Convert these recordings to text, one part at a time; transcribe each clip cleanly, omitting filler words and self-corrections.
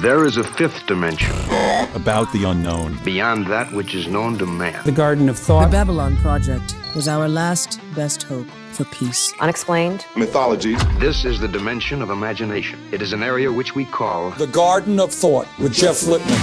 There is a fifth dimension. About the unknown. Beyond that which is known to man. The Garden of Thought. The Babylon Project was our last best hope for peace. Unexplained. Mythologies. This is the dimension of imagination. It is an area which we call The Garden of Thought with Jeff Lippman.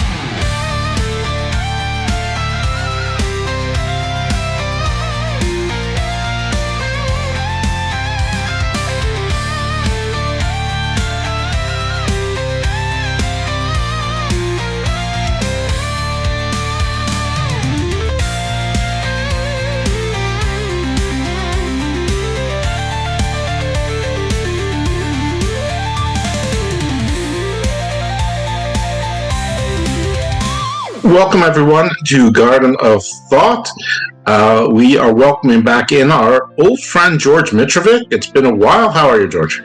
Welcome, everyone, to Garden of Thought. We are welcoming back in our old friend, George Mitrovic. It's been a while. How are you, George?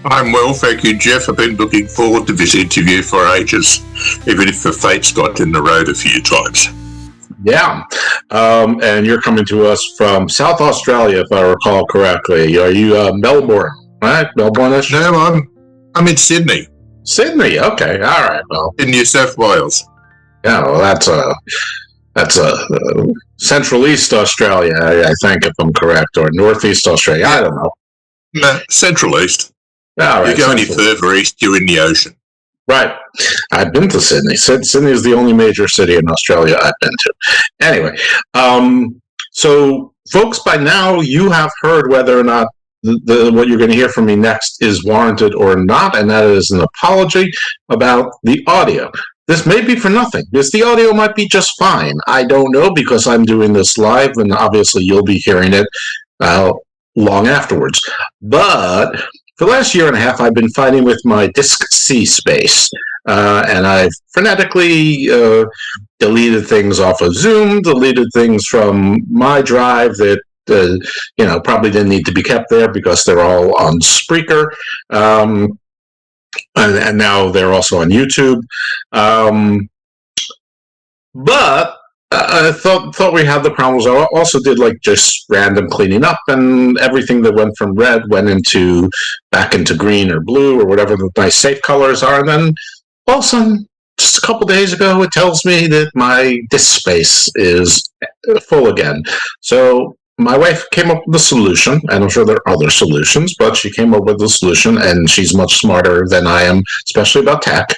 I'm well, thank you, Jeff. I've been looking forward to this interview for ages, even if the fate's got in the road a few times. Yeah. And you're coming to us from South Australia, if I recall correctly. Are you Melbourne, right? Melbourne-ish? No, I'm in Sydney. Sydney, okay. All right. Well, in New South Wales. Yeah, well, that's Central East Australia, I think, if I'm correct, or Northeast Australia. I don't know. No, Central East. All right, you go any further east, you're in the ocean. Right. I've been to Sydney. Sydney is the only major city in Australia I've been to. Anyway, so folks, by now you have heard whether or not what you're going to hear from me next is warranted or not, and that is an apology about the audio. This may be for nothing. The audio might be just fine. I don't know, because I'm doing this live, and obviously you'll be hearing it long afterwards. But for the last year and a half, I've been fighting with my Disk C space, and I've frenetically deleted things off of Zoom, deleted things from my drive that probably didn't need to be kept there because they're all on Spreaker. And now they're also on YouTube. But I thought we had the problems. I also did just random cleaning up, and everything that went from red went back into green or blue or whatever the nice safe colors are. And then all of a sudden, just a couple days ago, it tells me that my disk space is full again. So my wife came up with a solution, and I'm sure there are other solutions, but she came up with a solution, and she's much smarter than I am, especially about tech.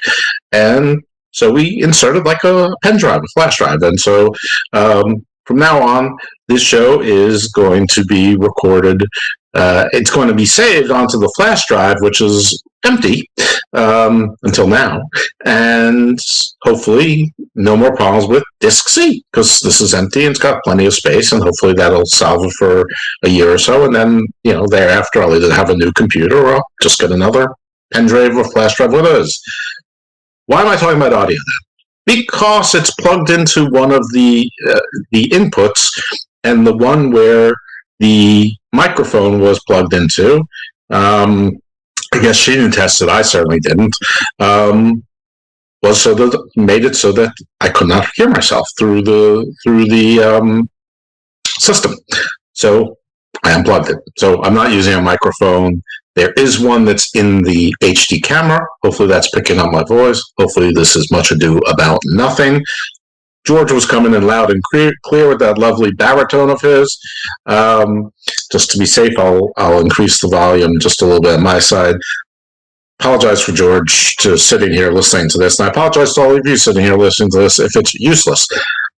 And so we inserted a pen drive, a flash drive. And so from now on, this show is going to be recorded. It's going to be saved onto the flash drive, which is empty until now. And hopefully no more problems with Disk C, because this is empty and it's got plenty of space, and hopefully that'll solve it for a year or so. And then, thereafter I'll either have a new computer or I'll just get another pen drive or flash drive, whatever it is. Why am I talking about audio then? Because it's plugged into one of the inputs, and the one where the microphone was plugged into, I guess she didn't test it, I certainly didn't, was made it so that I could not hear myself through the system. So I unplugged it. So I'm not using a microphone. There is one that's in the HD camera. Hopefully that's picking up my voice. Hopefully this is much ado about nothing. George was coming in loud and clear with that lovely baritone of his. Just to be safe, I'll increase the volume just a little bit on my side. Apologize for George to sitting here listening to this, and I apologize to all of you sitting here listening to this if it's useless.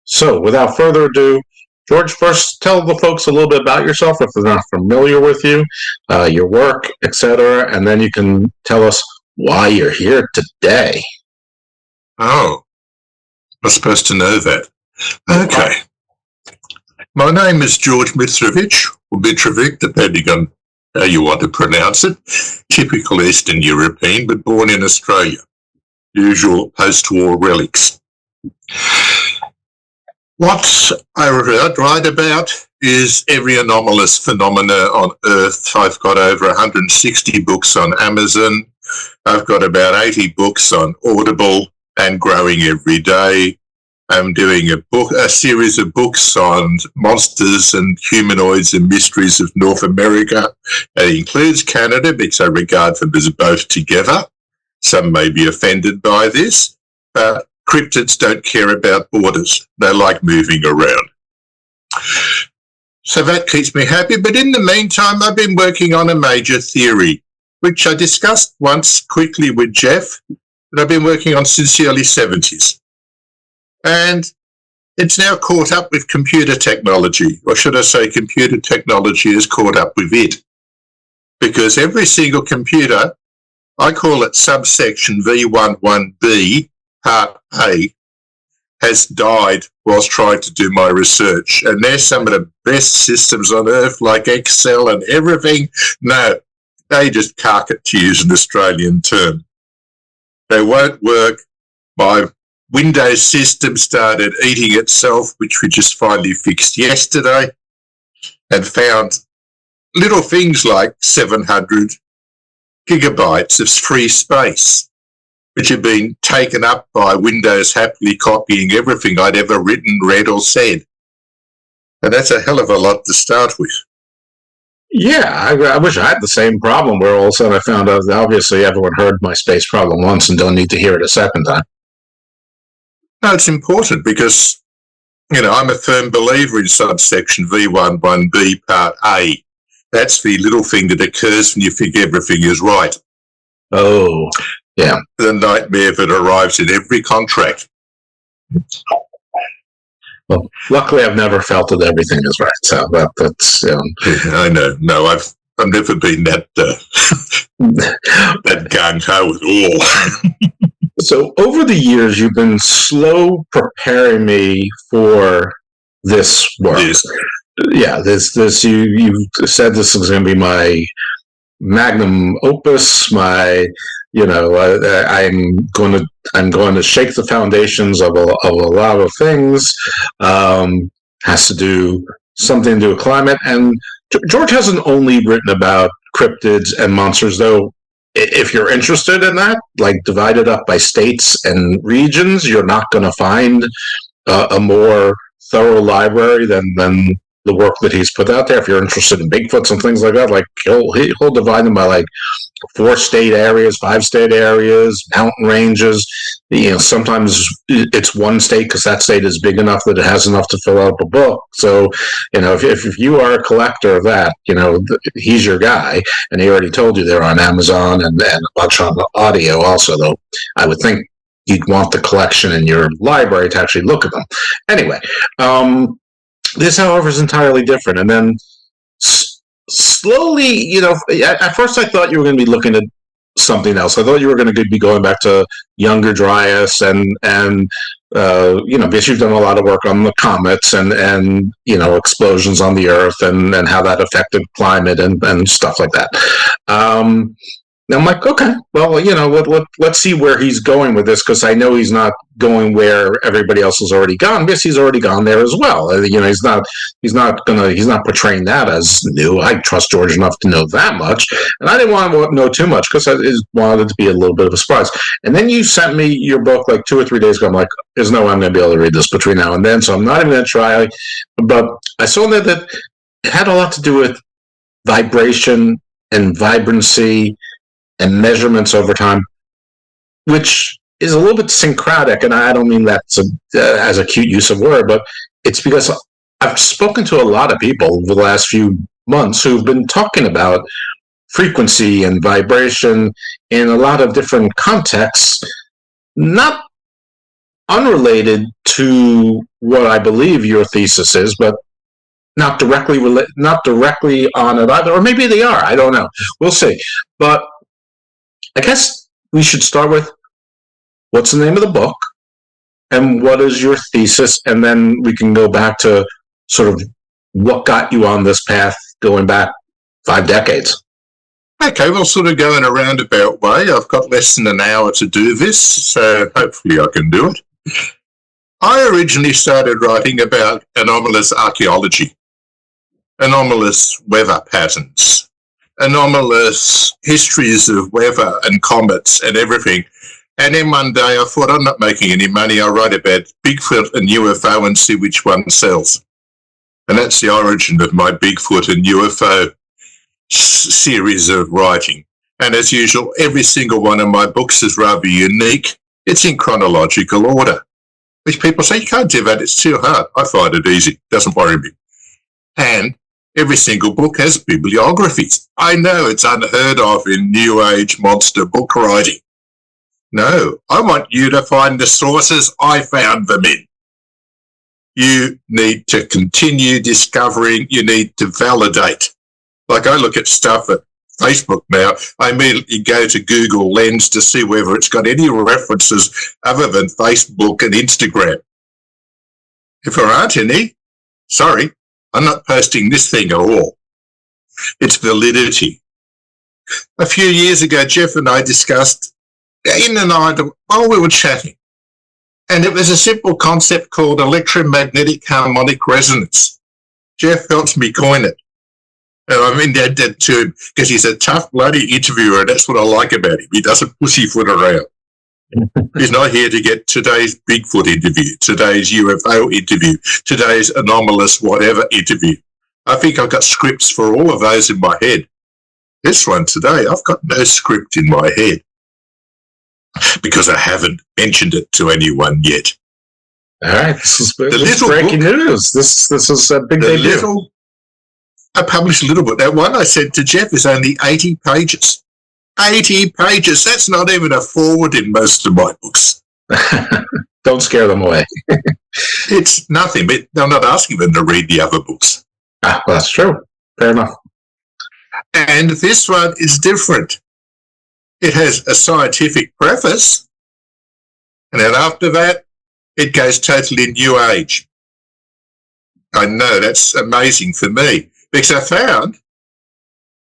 So without further ado, George, first tell the folks a little bit about yourself if they're not familiar with you, your work, etc., and then you can tell us why you're here today. Oh, I'm supposed to know that. Okay. My name is George Mitrovic, or Mitrovic, depending on how you want to pronounce it. Typical Eastern European, but born in Australia. Usual post-war relics. What I write about is every anomalous phenomena on Earth. I've got over 160 books on Amazon. I've got about 80 books on Audible and growing every day. I'm doing a series of books on monsters and humanoids and mysteries of North America. It includes Canada because I regard them as both together. Some may be offended by this, but cryptids don't care about borders. They like moving around. So that keeps me happy. But in the meantime, I've been working on a major theory, which I discussed once quickly with Jeff, that I've been working on since the early 70s. And it's now caught up with computer technology, or should I say computer technology has caught up with it. Because every single computer, I call it subsection V11B, part A, has died whilst trying to do my research. And they're some of the best systems on earth, like Excel and everything. No, they just cark it, to use an Australian term. They won't work. My Windows system started eating itself, which we just finally fixed yesterday, and found little things like 700 gigabytes of free space, which had been taken up by Windows happily copying everything I'd ever written, read, or said. And that's a hell of a lot to start with. Yeah, I wish I had the same problem where all of a sudden I found out that obviously everyone heard my space problem once and don't need to hear it a second time. No, it's important because, I'm a firm believer in subsection V11B part A. That's the little thing that occurs when you think everything is right. Oh, yeah. The nightmare that arrives in every contract. Well, luckily I've never felt that everything is right, so that's... I know. No, I've never been that that gung-ho at all. So over the years, you've been slow preparing me for this work. Yes. Yeah, this you said this is going to be my magnum opus. I'm going to shake the foundations of a lot of things. Has to do something to do with climate. And George hasn't only written about cryptids and monsters, though. If you're interested in that, like divided up by states and regions, you're not going to find a more thorough library than the work that he's put out there. If you're interested in Bigfoots and things like that, like he'll divide them by like 4 state areas, 5 state areas, mountain ranges. Sometimes it's one state because that state is big enough that it has enough to fill out a book. So, if you are a collector of that, he's your guy. And he already told you they're on Amazon and a bunch on audio also, though I would think you'd want the collection in your library to actually look at them. Anyway, this, however, is entirely different. And then slowly, at first I thought you were going to be looking at something else. I thought you were going to be going back to younger Dryas and because you've done a lot of work on the comets and explosions on the Earth and how that affected climate and stuff like that. And I'm like, okay, well, let's see where he's going with this, because I know he's not going where everybody else has already gone, because he's already gone there as well. He's not portraying that as new. I trust George enough to know that much, and I didn't want to know too much because I wanted it to be a little bit of a surprise. And then you sent me your book like 2 or 3 days ago. I'm like, there's no way I'm going to be able to read this between now and then, so I'm not even going to try. But I saw that it had a lot to do with vibration and vibrancy and measurements over time, which is a little bit syncretic, and I don't mean that as a cute use of word, but it's because I've spoken to a lot of people over the last few months who've been talking about frequency and vibration in a lot of different contexts, not unrelated to what I believe your thesis is, but not directly on it either, or maybe they are. I don't know. We'll see. But I guess we should start with what's the name of the book and what is your thesis, and then we can go back to sort of what got you on this path going back 5 decades. Okay, well, sort of go in a roundabout way. I've got less than an hour to do this, so hopefully I can do it. I originally started writing about anomalous archaeology, anomalous weather patterns, anomalous histories of weather and comets and everything. And then one day I thought, I'm not making any money. I'll write about Bigfoot and UFO and see which one sells. And that's the origin of my Bigfoot and UFO series of writing. And as usual, every single one of my books is rather unique. It's in chronological order, which people say, you can't do that, it's too hard. I find it easy, doesn't worry me. And every single book has bibliographies. I know it's unheard of in New Age monster book writing. No, I want you to find the sources I found them in. You need to continue discovering, you need to validate. Like I look at stuff at Facebook now, I immediately go to Google Lens to see whether it's got any references other than Facebook and Instagram. If there aren't any, sorry, I'm not posting this thing at all. It's validity. A few years ago, Jeff and I discussed in the night while we were chatting, and it was a simple concept called electromagnetic harmonic resonance. Jeff helps me coin it. And I'm indebted to him because he's a tough bloody interviewer, and that's what I like about him. He doesn't pussyfoot around. He's not here to get today's Bigfoot interview, today's UFO interview, today's anomalous whatever interview. I think I've got scripts for all of those in my head. This one today, I've got no script in my head because I haven't mentioned it to anyone yet. All right, this is breaking news. This is a big debut. I published a little bit. That one I said to Jeff is only 80 pages. 80 pages. That's not even a forward in most of my books. Don't scare them away. It's nothing, but I'm not asking them to read the other books. Well, that's true. Fair enough. And this one is different. It has a scientific preface, and then after that, it goes totally New Age. I know, that's amazing for me, because I found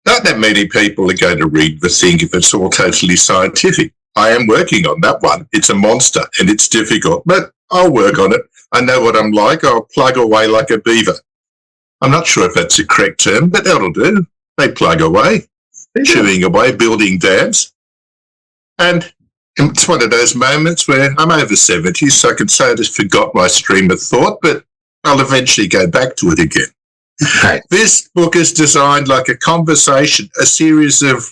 not that many people are going to read the thing if it's all totally scientific. I am working on that one. It's a monster, and it's difficult, but I'll work on it. I know what I'm like. I'll plug away like a beaver. I'm not sure if that's a correct term, but that'll do. They plug away, chewing away, building dams. And it's one of those moments where I'm over 70, so I can say I just forgot my stream of thought, but I'll eventually go back to it again. Right. This book is designed like a conversation, a series of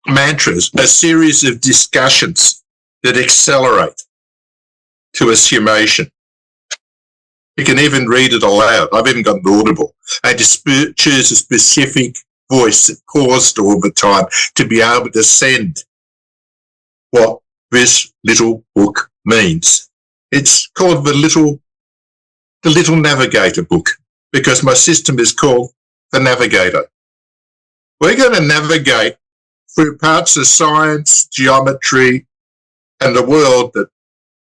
mantras, a series of discussions that accelerate to a summation. You can even read it aloud. I've even got an audible. I just choose a specific voice that paused all the time to be able to send what this little book means. It's called the Little Navigator book because my system is called the Navigator. We're going to navigate through parts of science, geometry, and the world that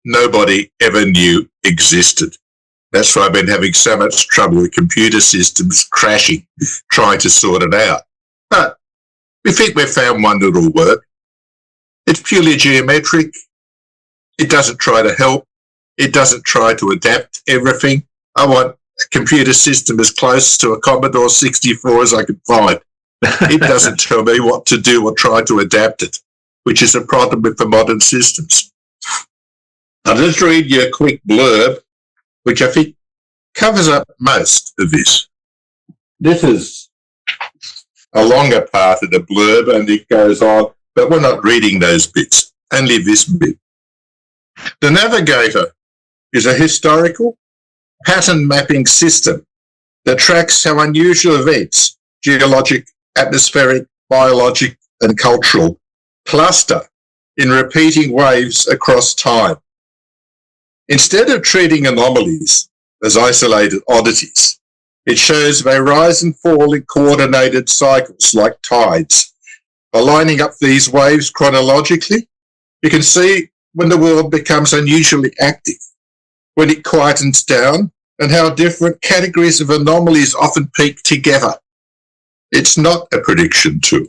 nobody ever knew existed. That's why I've been having so much trouble with computer systems crashing, trying to sort it out. But we think we've found one that'll work. It's purely geometric. It doesn't try to help. It doesn't try to adapt everything. I want a computer system as close to a Commodore 64 as I can find. It doesn't tell me what to do or try to adapt it, which is a problem with the modern systems. I'll just read you a quick blurb, which I think covers up most of this. This is a longer part of the blurb, and it goes on, but we're not reading those bits, only this bit. The Navigator is a historical pattern mapping system that tracks how unusual events, geologic, atmospheric, biologic, and cultural, cluster in repeating waves across time. Instead of treating anomalies as isolated oddities, it shows they rise and fall in coordinated cycles like tides. By lining up these waves chronologically, you can see when the world becomes unusually active, when it quietens down, and how different categories of anomalies often peak together. It's not a prediction tool.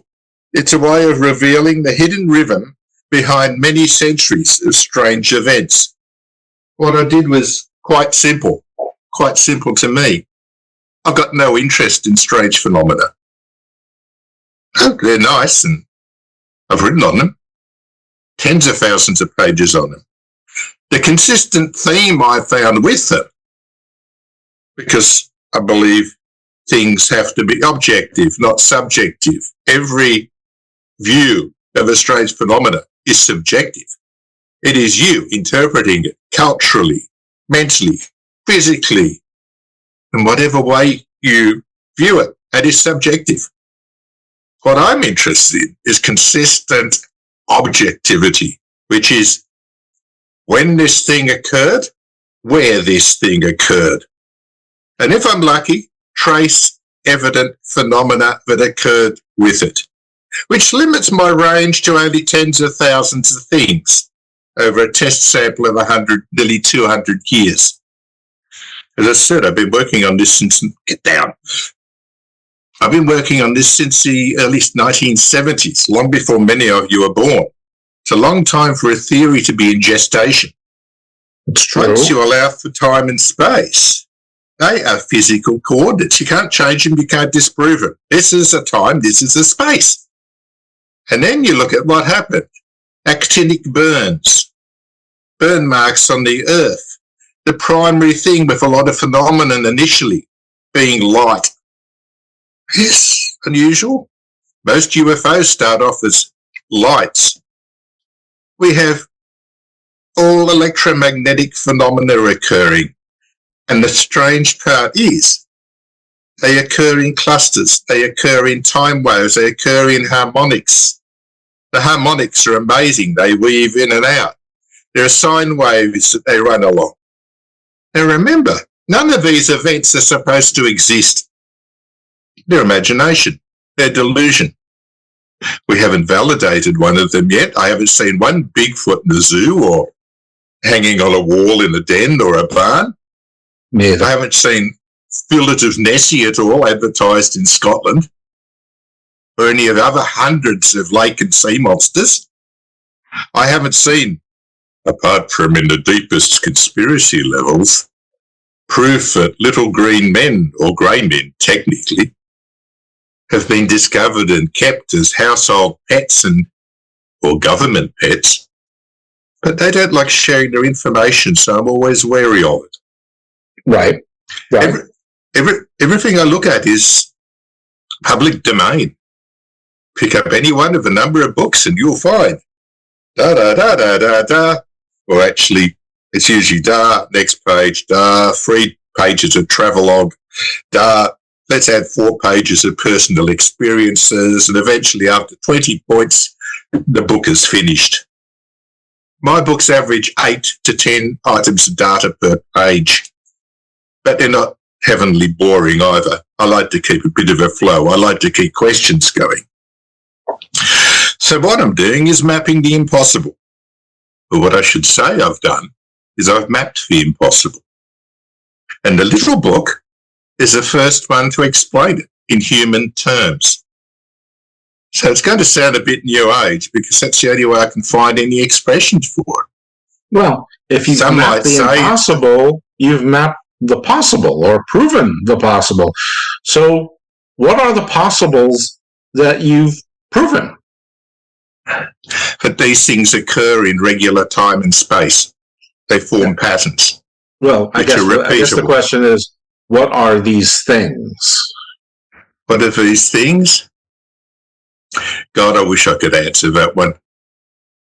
It's a way of revealing the hidden rhythm behind many centuries of strange events. What I did was quite simple to me. I've got no interest in strange phenomena. They're nice, and I've written on them. Tens of thousands of pages on them. The consistent theme I found with them, because I believe things have to be objective, not subjective. Every view of a strange phenomena is subjective. It is you interpreting it culturally, mentally, physically, in whatever way you view it. That is subjective. What I'm interested in is consistent objectivity, which is when this thing occurred, where this thing occurred. And if I'm lucky, trace evident phenomena that occurred with it, which limits my range to only tens of thousands of things over a test sample of 100, nearly 200 years. As I said, I've been working on this since, I've been working on this since the early 1970s, long before many of you were born. It's a long time for a theory to be in gestation. It's true. Once you allow for time and space, they are physical coordinates. You can't change them, you can't disprove them. This is a time, this is a space. And then you look at what happened. Actinic burns, burn marks on the Earth. The primary thing with a lot of phenomenon initially being light. Yes, unusual. Most UFOs start off as lights. We have all electromagnetic phenomena occurring. And the strange part is they occur in clusters, they occur in time waves, they occur in harmonics. The harmonics are amazing. They weave in and out. There are sine waves that they run along. Now remember, none of these events are supposed to exist. They're imagination. They're delusion. We haven't validated one of them yet. I haven't seen one Bigfoot in a zoo or hanging on a wall in a den or a barn. Neither. I haven't seen Fillet of Nessie at all advertised in Scotland, or any of the other hundreds of lake and sea monsters. I haven't seen, apart from in the deepest conspiracy levels, proof that little green men, or grey men technically, have been discovered and kept as household pets or government pets. But they don't like sharing their information, so I'm always wary of it. Right. Everything I look at is public domain. Pick up any one of a number of books and you'll find da, or actually it's usually next page, 3 pages of travelogue, let's add 4 pages of personal experiences, and eventually after 20 points, the book is finished. My books average 8 to 10 items of data per page, but they're not heavenly boring either. I like to keep a bit of a flow. I like to keep questions going. So what I'm doing is mapping the impossible. But what I should say I've done is I've mapped the impossible. And the little book is the first one to explain it in human terms. So it's going to sound a bit new age because that's the only way I can find any expressions for it. Well, if you've mapped the impossible, you've mapped the possible or proven the possible. So what are the possibles that you've proven? But these things occur in regular time and space. They form patterns. Well, I guess the question is, what are these things? What are these things? God, I wish I could answer that one.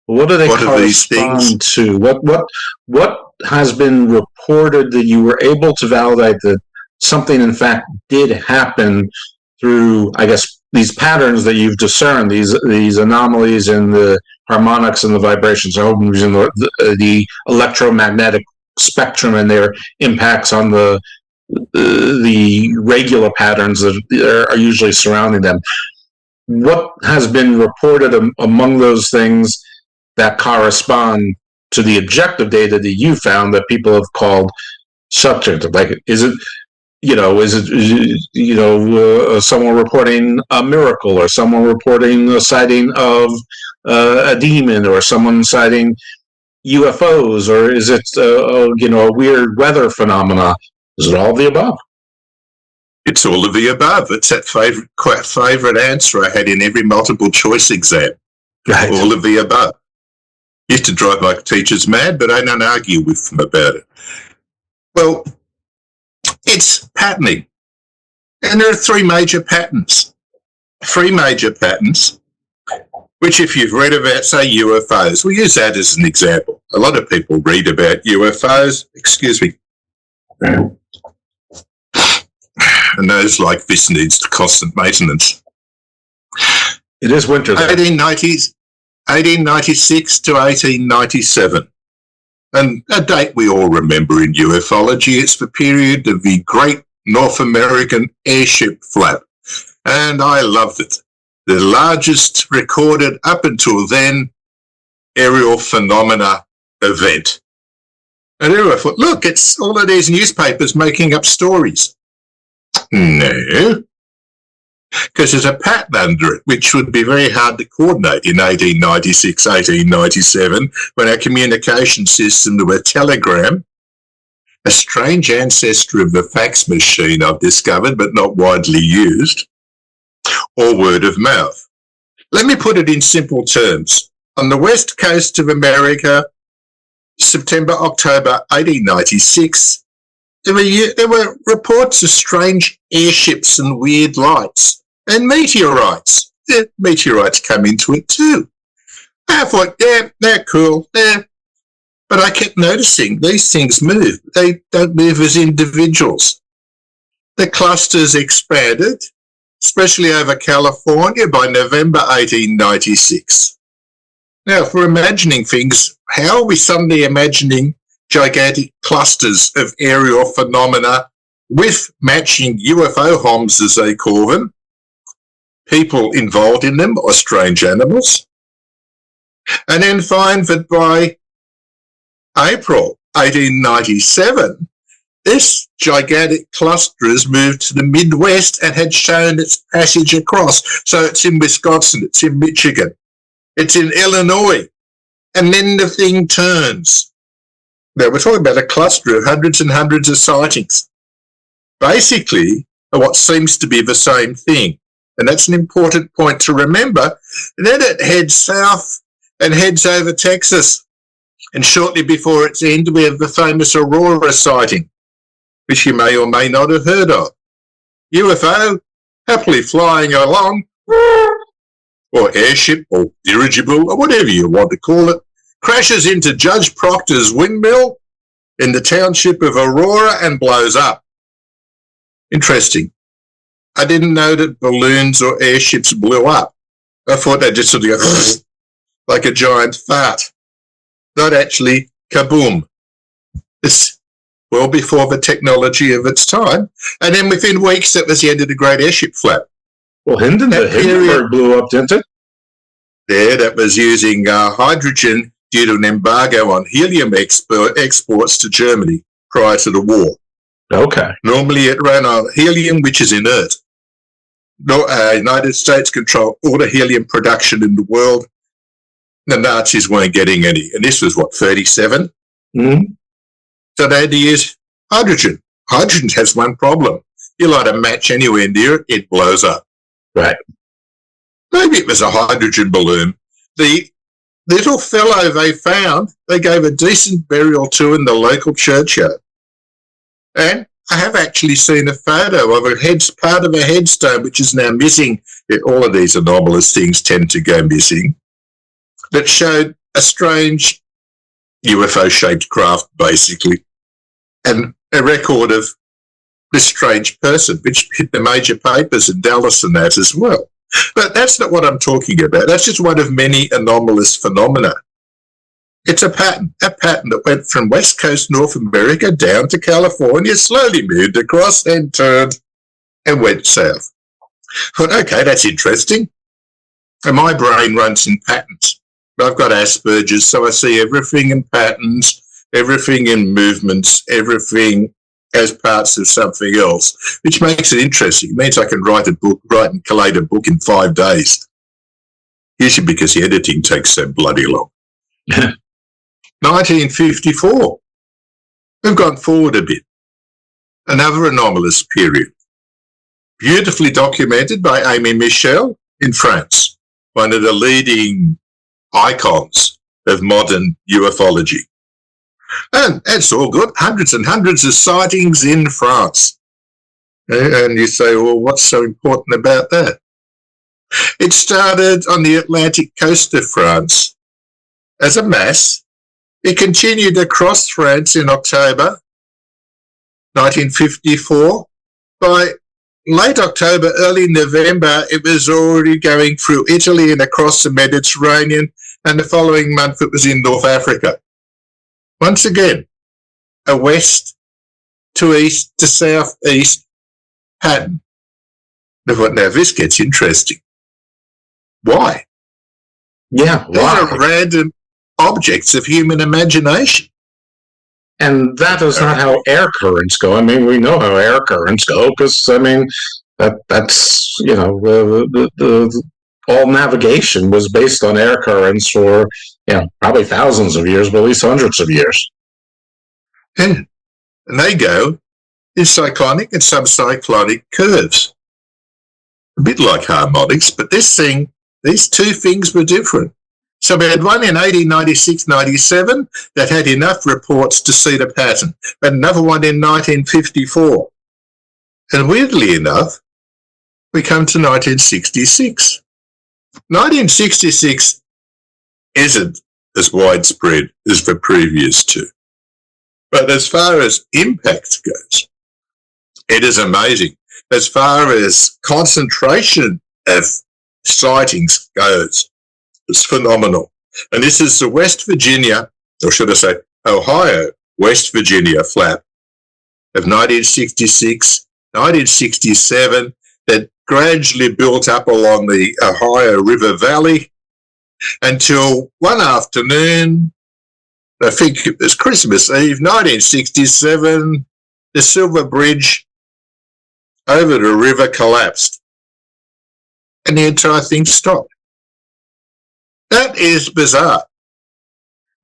What do they correspond to? What has been reported that you were able to validate that something in fact did happen through, I guess, these patterns that you've discerned, these anomalies in the harmonics and the vibrations, using the electromagnetic spectrum and their impacts on the regular patterns that are usually surrounding them. What has been reported among those things that correspond to the objective data that you found that people have called subjective? Like, is it someone reporting a miracle, or someone reporting a sighting of a demon, or someone citing UFOs, or is it a weird weather phenomena? Is it all of the above? It's all of the above. It's that favorite answer I had in every multiple choice exam. Right. All of the above. Used to drive my teachers mad, but I don't argue with them about it. Well, it's patterning. And there are three major patterns, which if you've read about, say, UFOs, we'll use that as an example. A lot of people read about UFOs, excuse me, and those like this needs constant maintenance. It is winter there. 1896 to 1897. And a date we all remember in ufology, it's the period of the Great North American Airship Flap. And I loved it. The largest recorded up until then aerial phenomena event. And I thought, look, it's all of these newspapers making up stories. No, because there's a pattern under it, which would be very hard to coordinate in 1896, 1897, when our communication system were telegram, a strange ancestor of the fax machine I've discovered, but not widely used, or word of mouth. Let me put it in simple terms. On the west coast of America, September, October 1896, there were reports of strange airships and weird lights and meteorites. The meteorites come into it too. I thought, yeah, they're cool, yeah. But I kept noticing these things move. They don't move as individuals. The clusters expanded, especially over California, by November 1896. Now, if we're imagining things, how are we suddenly imagining gigantic clusters of aerial phenomena with matching UFO homes, as they call them, people involved in them or strange animals, and then find that by April 1897, this gigantic cluster has moved to the Midwest and had shown its passage across. So it's in Wisconsin, it's in Michigan, it's in Illinois, and then the thing turns. Now, we're talking about a cluster of hundreds and hundreds of sightings, basically what seems to be the same thing. And that's an important point to remember. And then it heads south and heads over Texas. And shortly before its end, we have the famous Aurora sighting, which you may or may not have heard of. UFO, happily flying along, or airship, or dirigible, or whatever you want to call it, crashes into Judge Proctor's windmill in the township of Aurora and blows up. Interesting. I didn't know that balloons or airships blew up. I thought they just sort of go like a giant fart. Not actually kaboom. It's well before the technology of its time. And then within weeks, that was the end of the Great Airship Flap. Well, Hindenburg blew up, didn't it? Yeah, that was using hydrogen due to an embargo on helium exports to Germany prior to the war. Okay. Normally it ran on helium, which is inert. United States controlled all the helium production in the world. The Nazis weren't getting any. And this was, 37? Mm-hmm. So they had to use hydrogen. Hydrogen has one problem. You light a match anywhere near it, it blows up. Right. Maybe it was a hydrogen balloon. The little fellow they found, they gave a decent burial to in the local churchyard. And I have actually seen a photo of part of a headstone, which is now missing. All of these anomalous things tend to go missing. That showed a strange UFO-shaped craft, basically, and a record of this strange person, which hit the major papers in Dallas and that as well. But that's not what I'm talking about. That's just one of many anomalous phenomena. It's a pattern that went from West Coast North America down to California, slowly moved across and turned and went south. Thought, okay, that's interesting. And my brain runs in patterns. I've got Asperger's, so I see everything in patterns, everything in movements, everything as parts of something else, which makes it interesting. It means I can write and collate a book in 5 days. Usually because the editing takes so bloody long. 1954. We've gone forward a bit. Another anomalous period. Beautifully documented by Amy Michel in France, one of the leading icons of modern ufology. And that's all good. Hundreds and hundreds of sightings in France. And you say, well, what's so important about that? It started on the Atlantic coast of France as a mass. It continued across France in October 1954. By late October, early November, it was already going through Italy and across the Mediterranean, and the following month it was in North Africa. Once again, a west to east to southeast pattern. Now this gets interesting. Why? Yeah, These are random objects of human imagination. And that is not how air currents go. I mean, we know how air currents go because, I mean, that's, you know, all navigation was based on air currents for, you know, probably thousands of years, but at least hundreds of years. Yeah. And they go in cyclonic and subcyclonic curves. A bit like harmonics, but these two things were different. So we had one in 1896, 97 that had enough reports to see the pattern, but another one in 1954. And weirdly enough, we come to 1966. 1966 isn't as widespread as the previous two. But as far as impact goes, it is amazing. As far as concentration of sightings goes, it's phenomenal. And this is the West Virginia, or should I say Ohio, West Virginia flap of 1966, 1967, that gradually built up along the Ohio River Valley until one afternoon, I think it was Christmas Eve, 1967, the Silver Bridge over the river collapsed and the entire thing stopped. That is bizarre.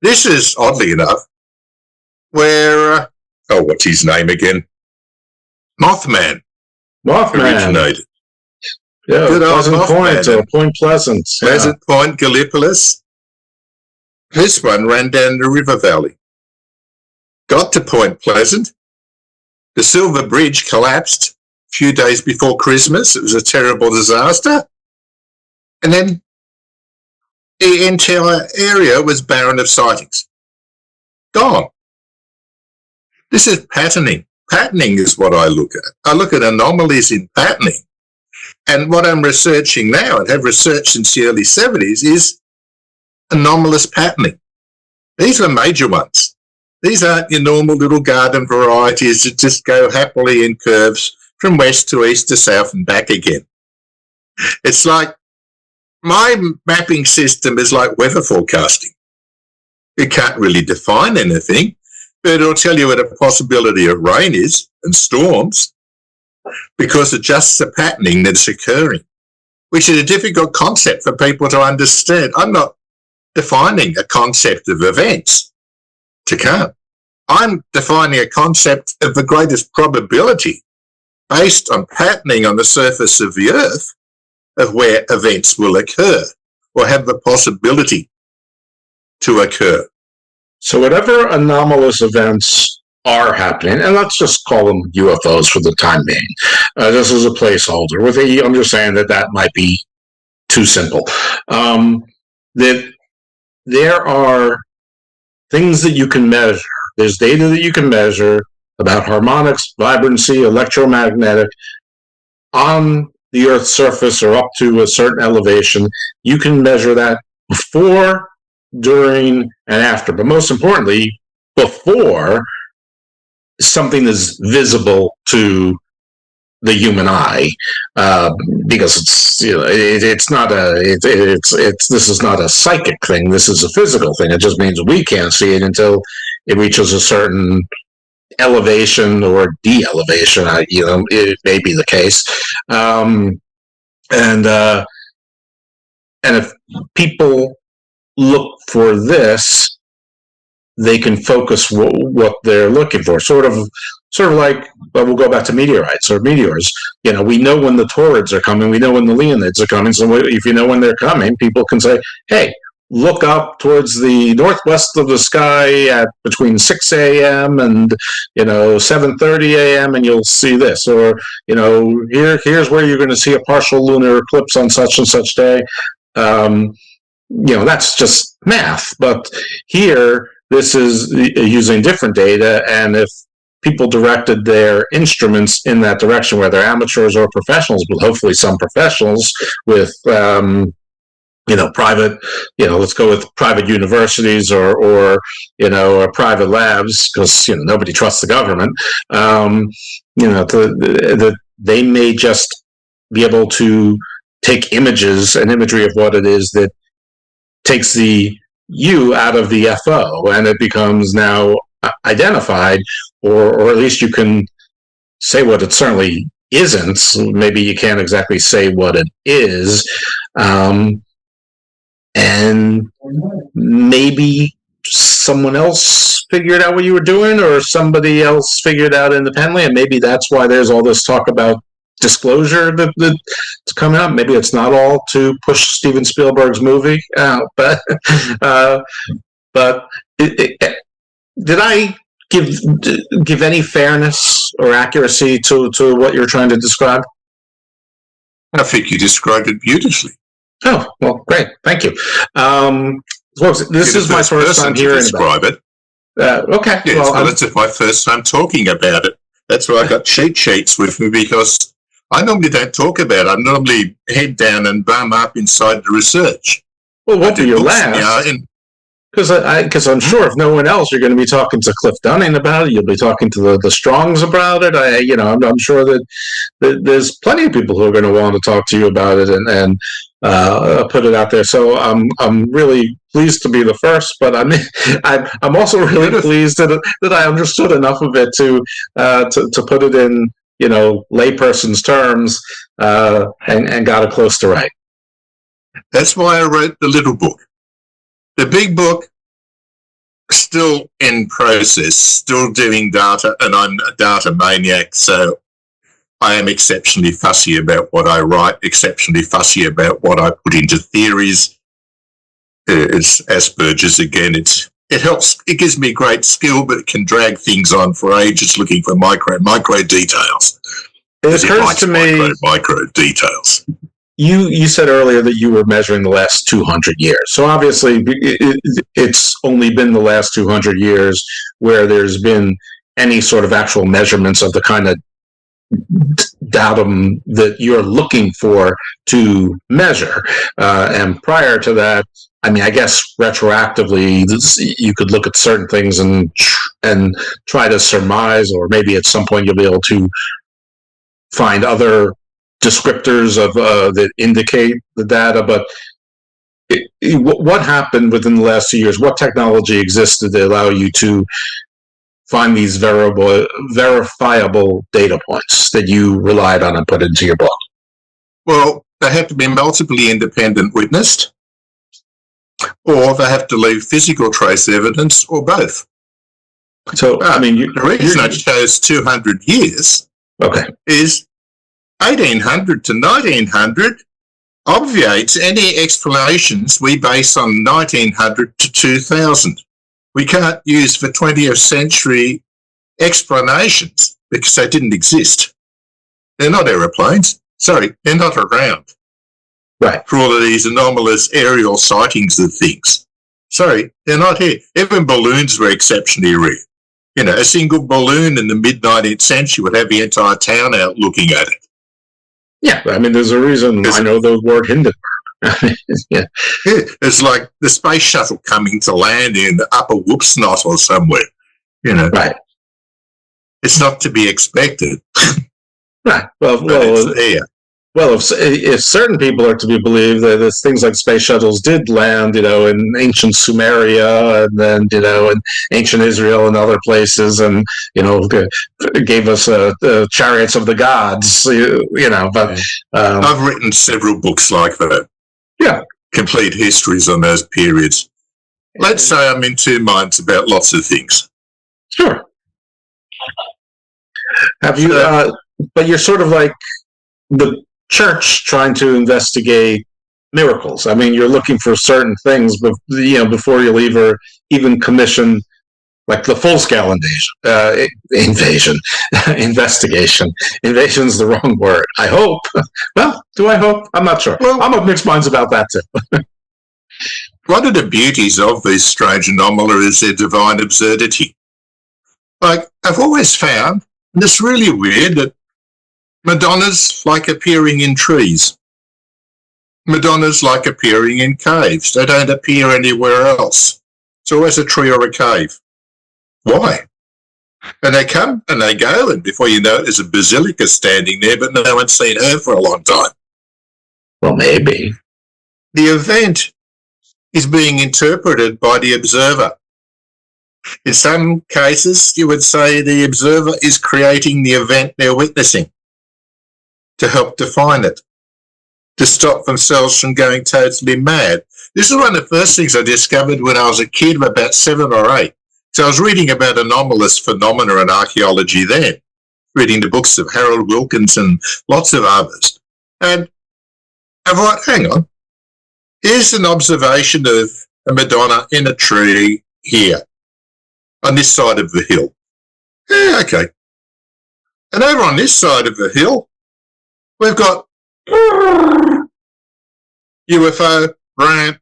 This is, oddly enough, where, what's his name again? Mothman originated. Yeah, good old Pleasant Point, Mothman. Point Pleasant. Pleasant Point, Gallipolis. This one ran down the river valley. Got to Point Pleasant. The Silver Bridge collapsed a few days before Christmas. It was a terrible disaster. And then the entire area was barren of sightings. Gone. This is patterning. Patterning is what I look at. I look at anomalies in patterning. And what I'm researching now, and have researched since the early 70s, is anomalous patterning. These are major ones. These aren't your normal little garden varieties that just go happily in curves from west to east to south and back again. It's like my mapping system is like weather forecasting. It can't really define anything, but it'll tell you what a possibility of rain is and storms because it adjusts the patterning that's occurring, which is a difficult concept for people to understand. I'm not defining a concept of events to come. I'm defining a concept of the greatest probability based on patterning on the surface of the Earth of where events will occur or have the possibility to occur. So whatever anomalous events are happening, and let's just call them UFOs for the time being, this is a placeholder with the understanding that might be too simple. That there are things that you can measure. There's data that you can measure about harmonics, vibrancy, electromagnetic on the Earth's surface or up to a certain elevation. You can measure that before, during, and after. But most importantly, before something is visible to the human eye, because it's, you know, it's not a this is not a psychic thing. This is a physical thing. It just means we can't see it until it reaches a certain elevation or de-elevation. It may be the case, and if people look for this, they can focus what they're looking for. Sort of like, well, we'll go back to meteorites or meteors. You know, we know when the Taurids are coming. We know when the Leonids are coming. So if you know when they're coming, people can say, hey, look up towards the northwest of the sky at between 6 a.m. and 7:30 a.m. and you'll see this, or here's where you're going to see a partial lunar eclipse on such and such day. That's just math. But here, this is using different data, and if people directed their instruments in that direction, whether amateurs or professionals, but hopefully some professionals with private, let's go with private universities or private labs, because nobody trusts the government. They may just be able to take images and imagery of what it is that takes the U out of the FO, and it becomes now identified, or at least you can say what it certainly isn't. Maybe you can't exactly say what it is. And maybe someone else figured out what you were doing, or somebody else figured out independently, and maybe that's why there's all this talk about disclosure that's coming up. Maybe it's not all to push Steven Spielberg's movie out, but did I give any fairness or accuracy to what you're trying to describe? I think you described it beautifully. Oh, well, great. Thank you. This is my first time hearing about it. Okay. Yes, well, it's my first time talking about it. That's why I got cheat sheets with me, because I normally don't talk about it. I normally head down and bum up inside the research. Well, what do you last? Because I'm sure if no one else, you're going to be talking to Cliff Dunning about it. You'll be talking to the Strongs about it. I'm sure that there's plenty of people who are going to want to talk to you about it and put it out there. So I'm really pleased to be the first, but I'm also really pleased that I understood enough of it to put it in layperson's terms and got it close to right. That's why I wrote the little book. The big book, still in process, still doing data, and I'm a data maniac, so I am exceptionally fussy about what I write, exceptionally fussy about what I put into theories. It's Asperger's again. It helps. It gives me great skill, but it can drag things on for ages looking for micro details. It occurs to me micro details. You said earlier that you were measuring the last 200 years. So obviously it's only been the last 200 years where there's been any sort of actual measurements of the kind of datum that you're looking for to measure. And prior to that, I guess retroactively, you could look at certain things and try to surmise, or maybe at some point you'll be able to find other descriptors of that indicate the data. But what happened within the last 2 years? What technology existed to allow you to find these verifiable data points that you relied on and put into your book? Well, they have to be multiply independent witnessed, or they have to leave physical trace evidence, or both. So, the reason I chose 200 years is 1800 to 1900 obviates any explanations we base on 1900 to 2000. We can't use for 20th century explanations because they didn't exist. They're not aeroplanes. Sorry, they're not around. Right. For all of these anomalous aerial sightings of things. Sorry, they're not here. Even balloons were exceptionally rare. A single balloon in the mid-19th century would have the entire town out looking at it. Yeah, there's a reason I know the word Hindenburg. Yeah, it's like the space shuttle coming to land in the upper Whoopsnot or somewhere. Right. It's not to be expected. Right. Well, it's there. Well, if certain people are to be believed, that things like space shuttles did land, in ancient Sumeria, and then, in ancient Israel and other places, and, gave us the chariots of the gods, but... I've written several books like that. Yeah. Complete histories on those periods. Let's say I'm in two minds about lots of things. Sure. Have you, but you're sort of like the church trying to investigate miracles. I mean, you're looking for certain things, but before you'll even commission like the full-scale investigation. Invasion's the wrong word. I hope. Well, do I hope? I'm not sure. Well, I'm of mixed minds about that too. One of the beauties of these strange anomalies is their divine absurdity. Like, I've always found, and it's really weird, that Madonnas like appearing in trees. Madonnas like appearing in caves. They don't appear anywhere else. It's always a tree or a cave. Why? And they come and they go, and before you know it, there's a basilica standing there, but no one's seen her for a long time. Well, maybe. The event is being interpreted by the observer. In some cases, you would say the observer is creating the event they're witnessing to help define it, to stop themselves from going totally mad. This is one of the first things I discovered when I was a kid, about 7 or 8. So I was reading about anomalous phenomena and archaeology then, reading the books of Harold Wilkins and lots of others. And I thought, hang on, here's an observation of a Madonna in a tree here, on this side of the hill. Yeah, okay. And over on this side of the hill, we've got UFO, ramp,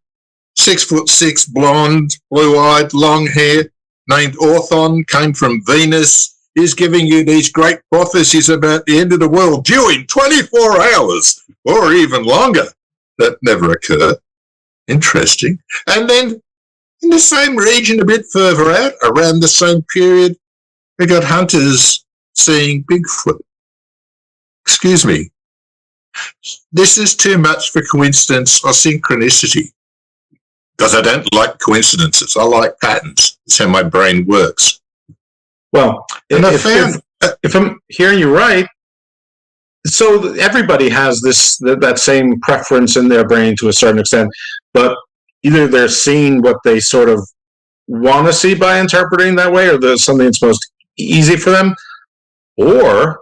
6'6", blonde, blue-eyed, long hair, named Orthon, came from Venus, is giving you these great prophecies about the end of the world due in 24 hours or even longer. That never occurred. Interesting. And then in the same region, a bit further out, around the same period, we got hunters seeing Bigfoot. Excuse me. This is too much for coincidence or synchronicity. Because I don't like coincidences. I like patterns. That's how my brain works. Well, if I'm hearing you right, so everybody has that same preference in their brain to a certain extent, but either they're seeing what they sort of want to see by interpreting that way, or there's something that's most easy for them, or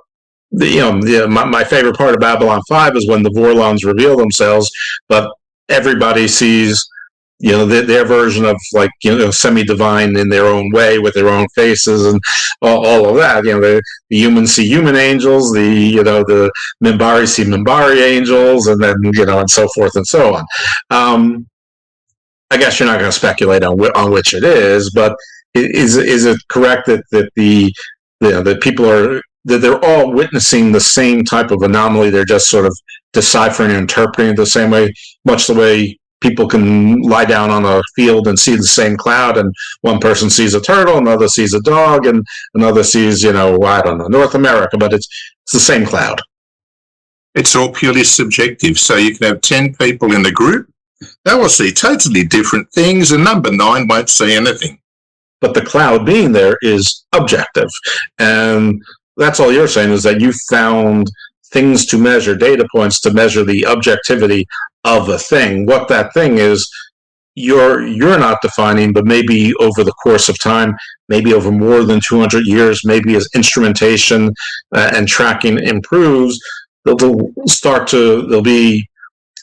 my favorite part of Babylon 5 is when the Vorlons reveal themselves, but everybody sees their version of semi-divine in their own way with their own faces and all of that. The humans see human angels, the Minbari see Minbari angels, and then and so forth and so on. I guess you're not going to speculate on which it is, but is it correct that the people are that they're all witnessing the same type of anomaly? They're just sort of deciphering and interpreting it the same way, much the way people can lie down on a field and see the same cloud, and one person sees a turtle, another sees a dog, and another sees, I don't know, North America, but it's the same cloud. It's all purely subjective. So you can have 10 people in the group. They will see totally different things, and number 9 won't see anything. But the cloud being there is objective. And that's all you're saying, is that you found things to measure, data points to measure the objectivity of a thing. What that thing is, you're not defining, but maybe over the course of time, maybe over more than 200 years, maybe as instrumentation and tracking improves, there'll be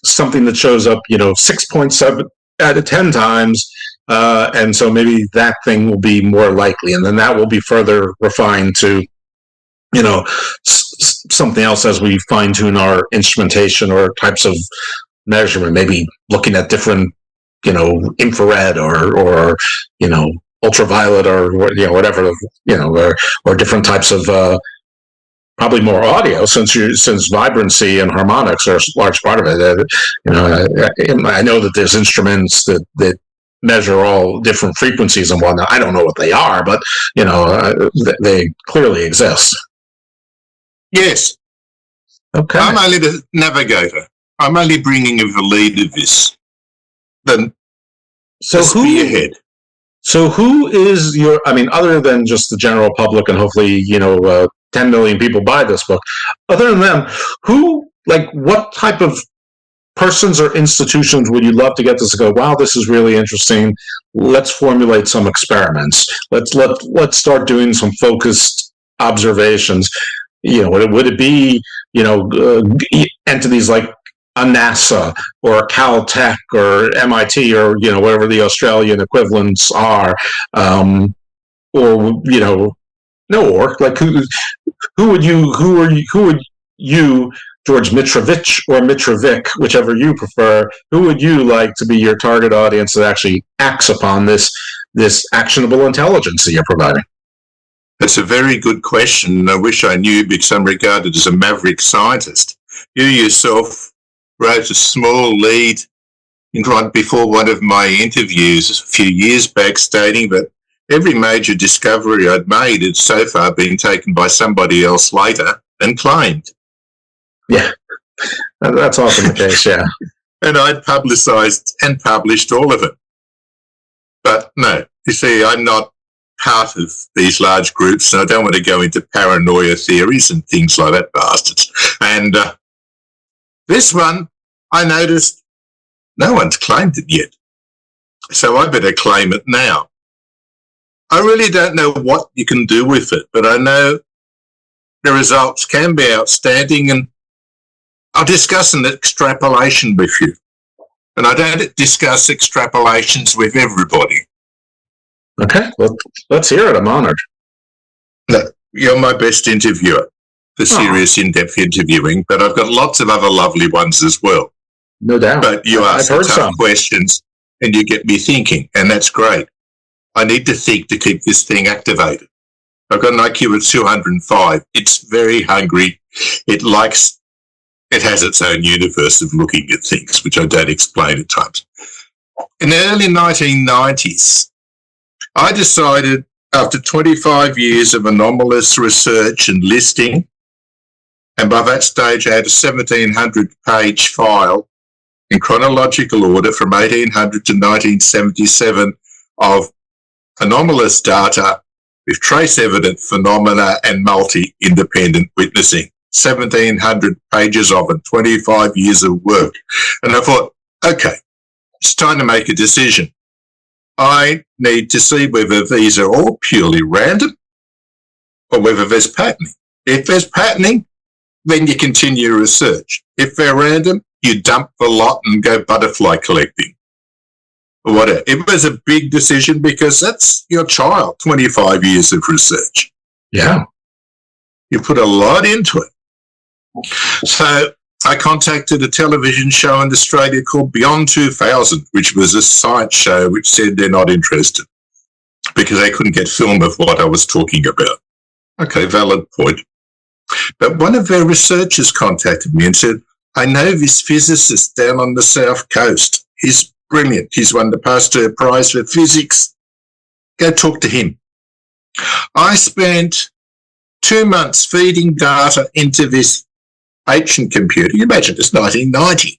something that shows up, 6.7 out of 10 times, and so maybe that thing will be more likely, and then that will be further refined to something else as we fine-tune our instrumentation or types of measurement, maybe looking at different, infrared or ultraviolet or whatever, or different types of probably more audio, since vibrancy and harmonics are a large part of it. I know that there's instruments that measure all different frequencies and whatnot. I don't know what they are, but they clearly exist. Yes. Okay. I'm only the navigator. I'm only bringing in the lead of this. The spearhead. So who is other than just the general public, and hopefully, 10 million people buy this book, other than them, what type of persons or institutions would you love to get this to go, wow, this is really interesting. Let's formulate some experiments. Let's start doing some focused observations. Would it be, entities like NASA or a Caltech or MIT or, whatever the Australian equivalents are, or, like who would you, George Mitrovic or Mitrovic, whichever you prefer, who would you like to be your target audience that actually acts upon this actionable intelligence that you're providing? That's a very good question, and I wish I knew because I'm regarded as a maverick scientist. You yourself wrote a small lead before one of my interviews a few years back stating that every major discovery I'd made had so far been taken by somebody else later and claimed. Yeah, that's often the case, yeah. And I'd publicised and published all of it. But no, you see, I'm not part of these large groups, and I don't want to go into paranoia theories and things like that, bastards. And this one, I noticed no one's claimed it yet. So I better claim it now. I really don't know what you can do with it, but I know the results can be outstanding, and I'll discuss an extrapolation with you. And I don't discuss extrapolations with everybody. Okay, well, let's hear it. I'm honored. No, you're my best interviewer for serious, in-depth interviewing, but I've got lots of other lovely ones as well. No doubt. But you ask tough questions and you get me thinking, and that's great. I need to think to keep this thing activated. I've got an IQ of 205. It's very hungry. It has its own universe of looking at things, which I don't explain at times. In the early 1990s, I decided, after 25 years of anomalous research and listing, and by that stage I had a 1,700-page file in chronological order from 1800 to 1977 of anomalous data with trace evident phenomena and multi-independent witnessing. 1,700 pages of it, 25 years of work. And I thought, okay, it's time to make a decision. I need to see whether these are all purely random or whether there's patterning. If there's patterning, then you continue research. If they're random, you dump the lot and go butterfly collecting. Or whatever. It was a big decision because that's your child, 25 years of research. Yeah. You put a lot into it. So I contacted a television show in Australia called Beyond 2000, which was a science show which said they're not interested because they couldn't get film of what I was talking about. Okay, valid point. But one of their researchers contacted me and said, I know this physicist down on the south coast. He's brilliant. He's won the Pasteur Prize for physics. Go talk to him. I spent 2 months feeding data into this ancient computer. You imagine it's 1990.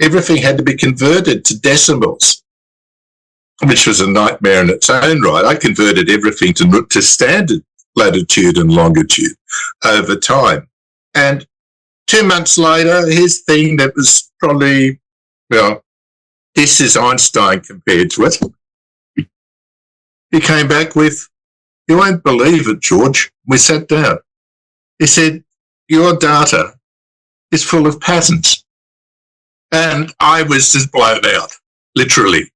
Everything had to be converted to decimals, which was a nightmare in its own right. I converted everything to standard latitude and longitude over time. And 2 months later, his thing that was probably, this is Einstein compared to it. He came back with, you won't believe it, George. We sat down. He said, your data is full of patterns. And I was just blown out, literally.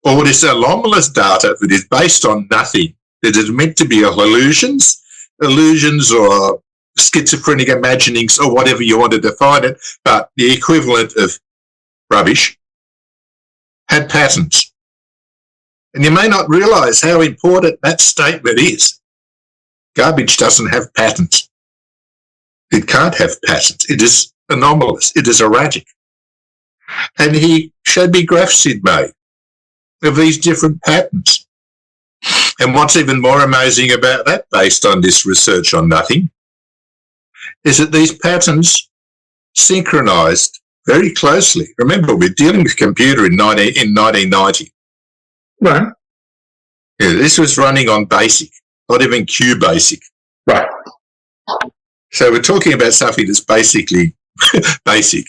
All this anomalous data that is based on nothing, that is meant to be illusions or schizophrenic imaginings or whatever you want to define it, but the equivalent of rubbish, had patterns. And you may not realise how important that statement is. Garbage doesn't have patterns. It can't have patterns. It is anomalous. It is erratic. And he showed me graphs he'd made of these different patterns. And what's even more amazing about that, based on this research on nothing, is that these patterns synchronised very closely. Remember, we're dealing with computer in 1990. Right. Yeah, this was running on BASIC, not even QBasic. Right. So we're talking about something that's basically basic.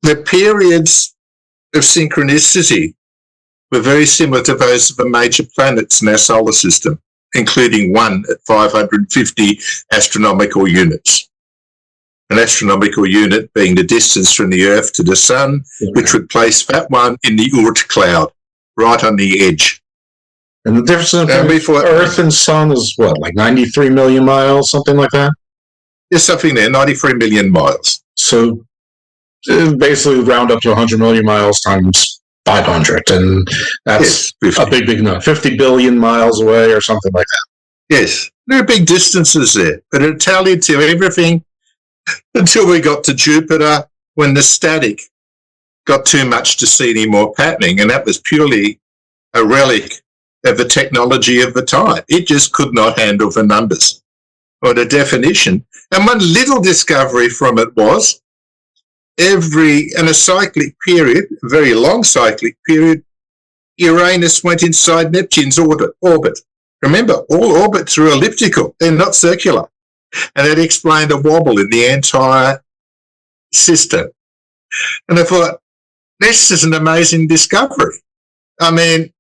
The periods of synchronicity were very similar to those of the major planets in our solar system, including one at 550 astronomical units. an astronomical unit being the distance from the Earth to the Sun, which would place that one in the Oort cloud, right on the edge. And the difference between Earth and Sun is what, like 93 million miles, something like that? There's something there, 93 million miles. So basically round up to 100 million miles times 500, and that's a big, big number. 50 billion miles away or something like that. Yes, there are big distances there, but it tallied to everything until we got to Jupiter, when the static got too much to see any more patterning, and that was purely a relic of the technology of the time. It just could not handle the numbers or the definition. And one little discovery from it was, in a cyclic period, a very long cyclic period, Uranus went inside Neptune's orbit. Remember, all orbits are elliptical, they're not circular. And that explained a wobble in the entire system. And I thought, this is an amazing discovery. I mean,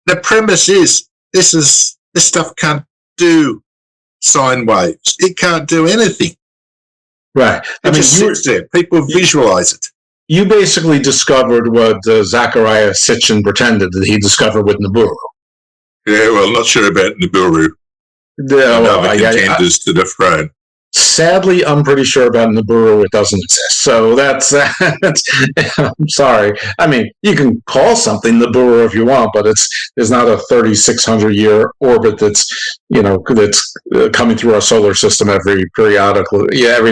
the premise is this stuff can't do sine waves. It can't do anything. Right. It just sits there. People visualize it. You basically discovered what Zecharia Sitchin pretended that he discovered with Nibiru. Yeah, well, not sure about Nibiru. Other contenders to the throne. Sadly, I'm pretty sure about Nibiru. It doesn't exist. So that's I'm sorry. I mean, you can call something Nibiru if you want, but there's not a 3,600-year orbit that's coming through our solar system every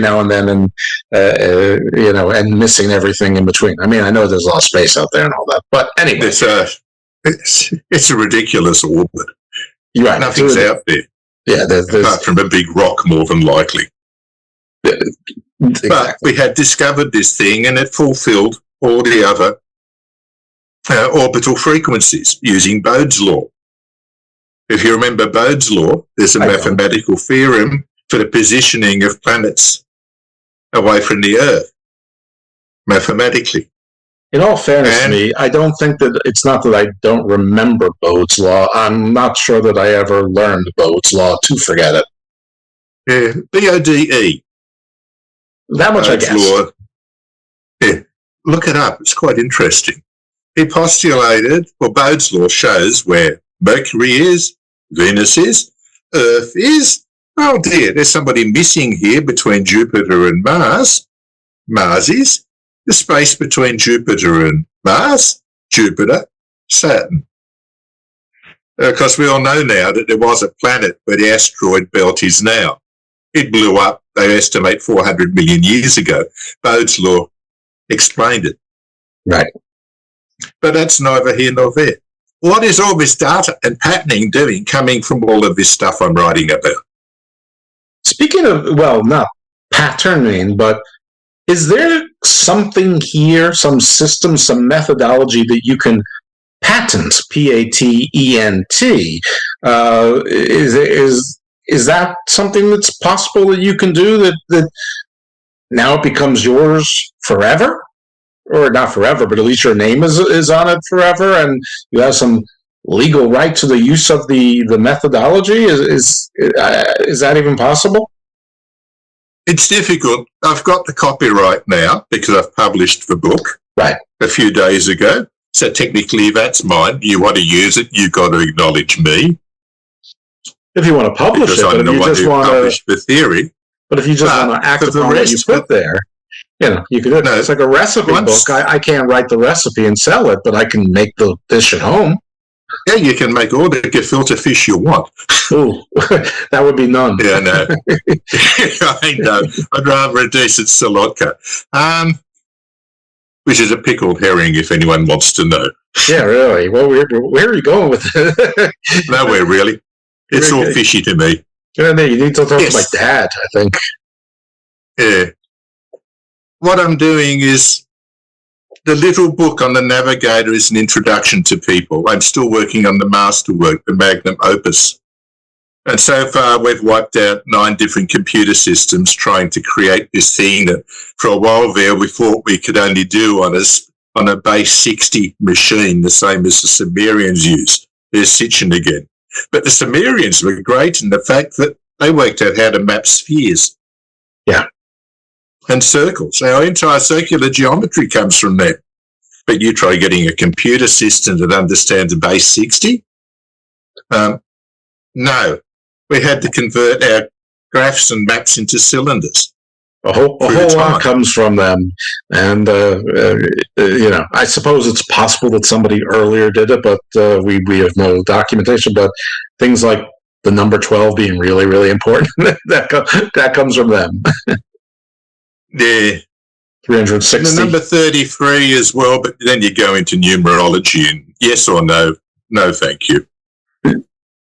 now and then, and and missing everything in between. I mean, I know there's a lot of space out there and all that, but anyway, it's a ridiculous orbit. You're right. Nothing's out there. Yeah, apart from a big rock, more than likely. Exactly. But we had discovered this thing, and it fulfilled all the other orbital frequencies using Bode's law. If you remember Bode's law, there's a mathematical theorem for the positioning of planets away from the Earth, mathematically. In all fairness to me, I don't think that it's not that I don't remember Bode's law. I'm not sure that I ever learned Bode's law to forget it. Yeah, BODE. That much, Bode's I guess. Law. Yeah, look it up. It's quite interesting. He postulated, Bode's law shows where Mercury is, Venus is, Earth is. Oh dear, there's somebody missing here between Jupiter and Mars. Mars is. The space between Jupiter and Mars, Jupiter, Saturn. Because we all know now that there was a planet where the asteroid belt is now. It blew up, they estimate, 400 million years ago. Bode's law explained it. Right. But that's neither here nor there. What is all this data and patterning doing coming from all of this stuff I'm writing about? Speaking of, not patterning, but is there something here, some system, some methodology that you can patent, P-A-T-E-N-T? Is that something that's possible that you can do that now it becomes yours forever? Or not forever, but at least your name is on it forever, and you have some legal right to the use of the methodology? Is that even possible? It's difficult. I've got the copyright now because I've published the book a few days ago. So technically that's mine. You want to use it, you've got to acknowledge me. If you want to publish because it, I'm the one who published the theory. But if you just want to act upon what you put there, you could do it. It's like a recipe book. I can't write the recipe and sell it, but I can make the dish at home. Yeah, you can make all the gefilte fish you want. Ooh, that would be none. Yeah, no. I know. I'd rather a decent salotka. Which is a pickled herring, if anyone wants to know. Yeah, really. Well, where are you going with it? Nowhere, really. It's all fishy to me. You need to talk to my dad, I think. Yeah. What I'm doing is, the little book on the Navigator is an introduction to people. I'm still working on the masterwork, the magnum opus. And so far, we've wiped out 9 different computer systems trying to create this thing that for a while there we thought we could only do on a base 60 machine, the same as the Sumerians used. There's Sitchin again. But the Sumerians were great in the fact that they worked out how to map spheres. Yeah. and circles. Our entire circular geometry comes from there. But you try getting a computer system that understands base 60? No. We had to convert our graphs and maps into cylinders. A whole lot comes from them. And, I suppose it's possible that somebody earlier did it, but we have no documentation. But things like the number 12 being really, really important, that comes from them. Yeah. 360. And the number 33 as well, but then you go into numerology and yes or no. No, thank you.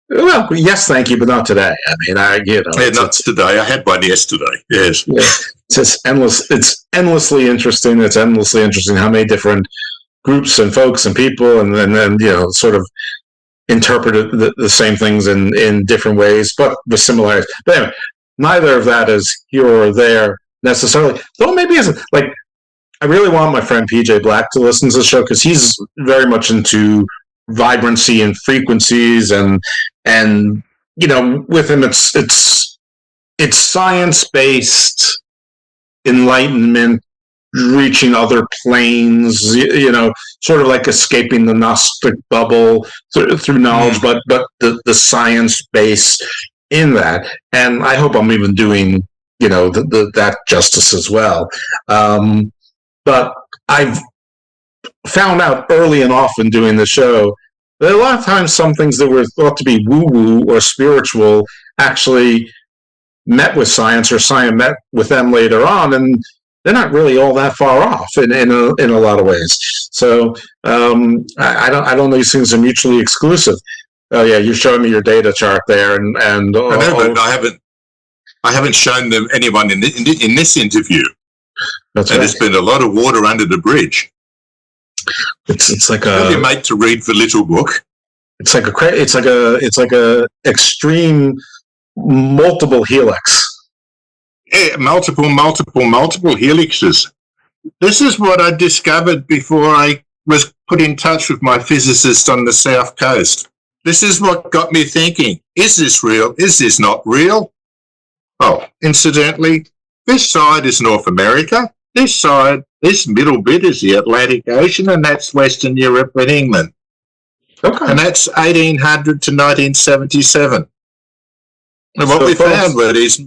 Well, yes, thank you, but not today. I mean, not today. I had one yesterday. Yes. Yeah. It's just endless. It's endlessly interesting. It's endlessly interesting how many different groups and folks and people and then sort of interpret the same things in different ways, but with similarities. But anyway, neither of that is here or there necessarily. Though maybe isn't like. I really want my friend PJ Black to listen to the show because he's very much into vibrancy and frequencies and with him it's science-based enlightenment, reaching other planes, sort of like escaping the Gnostic bubble through knowledge, but the science base in that. And I hope I'm even doing that justice as well. But I've found out early and often doing the show that a lot of times some things that were thought to be woo-woo or spiritual actually met with science, or science met with them later on, and they're not really all that far off in a lot of ways. So I don't know, these things are mutually exclusive. Oh yeah, you're showing me your data chart there, and I know, but I haven't shown them anyone in this interview. That's and right. There's been a lot of water under the bridge. It's like Tell your mate to read the little book. It's like a extreme multiple helix. Yeah, multiple helixes. This is what I discovered before I was put in touch with my physicist on the South Coast. This is what got me thinking, is this real? Is this not real? Oh, incidentally, this side is North America. This side, this middle bit is the Atlantic Ocean, and that's Western Europe and England. Okay. And that's 1800 to 1977. And what we found is...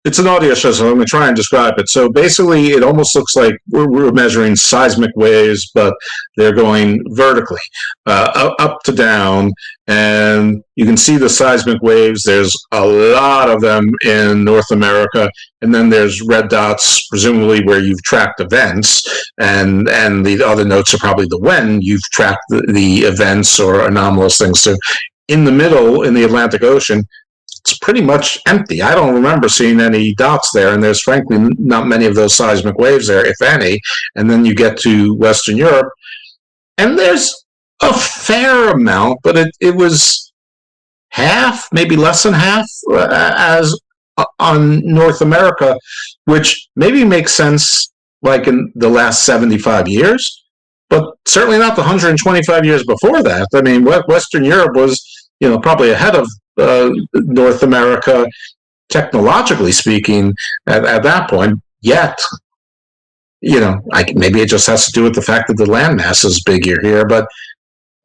It's an audio show, so I'm going to try and describe it. So basically, it almost looks like we're measuring seismic waves, but they're going vertically, up to down, and you can see the seismic waves. There's a lot of them in North America, and then there's red dots, presumably where you've tracked events, and the other notes are probably the when you've tracked the events or anomalous things. So in the middle, in the Atlantic Ocean, it's pretty much empty. I don't remember seeing any dots there, and there's frankly not many of those seismic waves there, if any. And then you get to Western Europe, and there's a fair amount, but it was half, maybe less than half, as on North America, which maybe makes sense like in the last 75 years, but certainly not the 125 years before that. I mean, Western Europe was, probably ahead of North America, technologically speaking, at that point. Yet, maybe it just has to do with the fact that the landmass is bigger here. But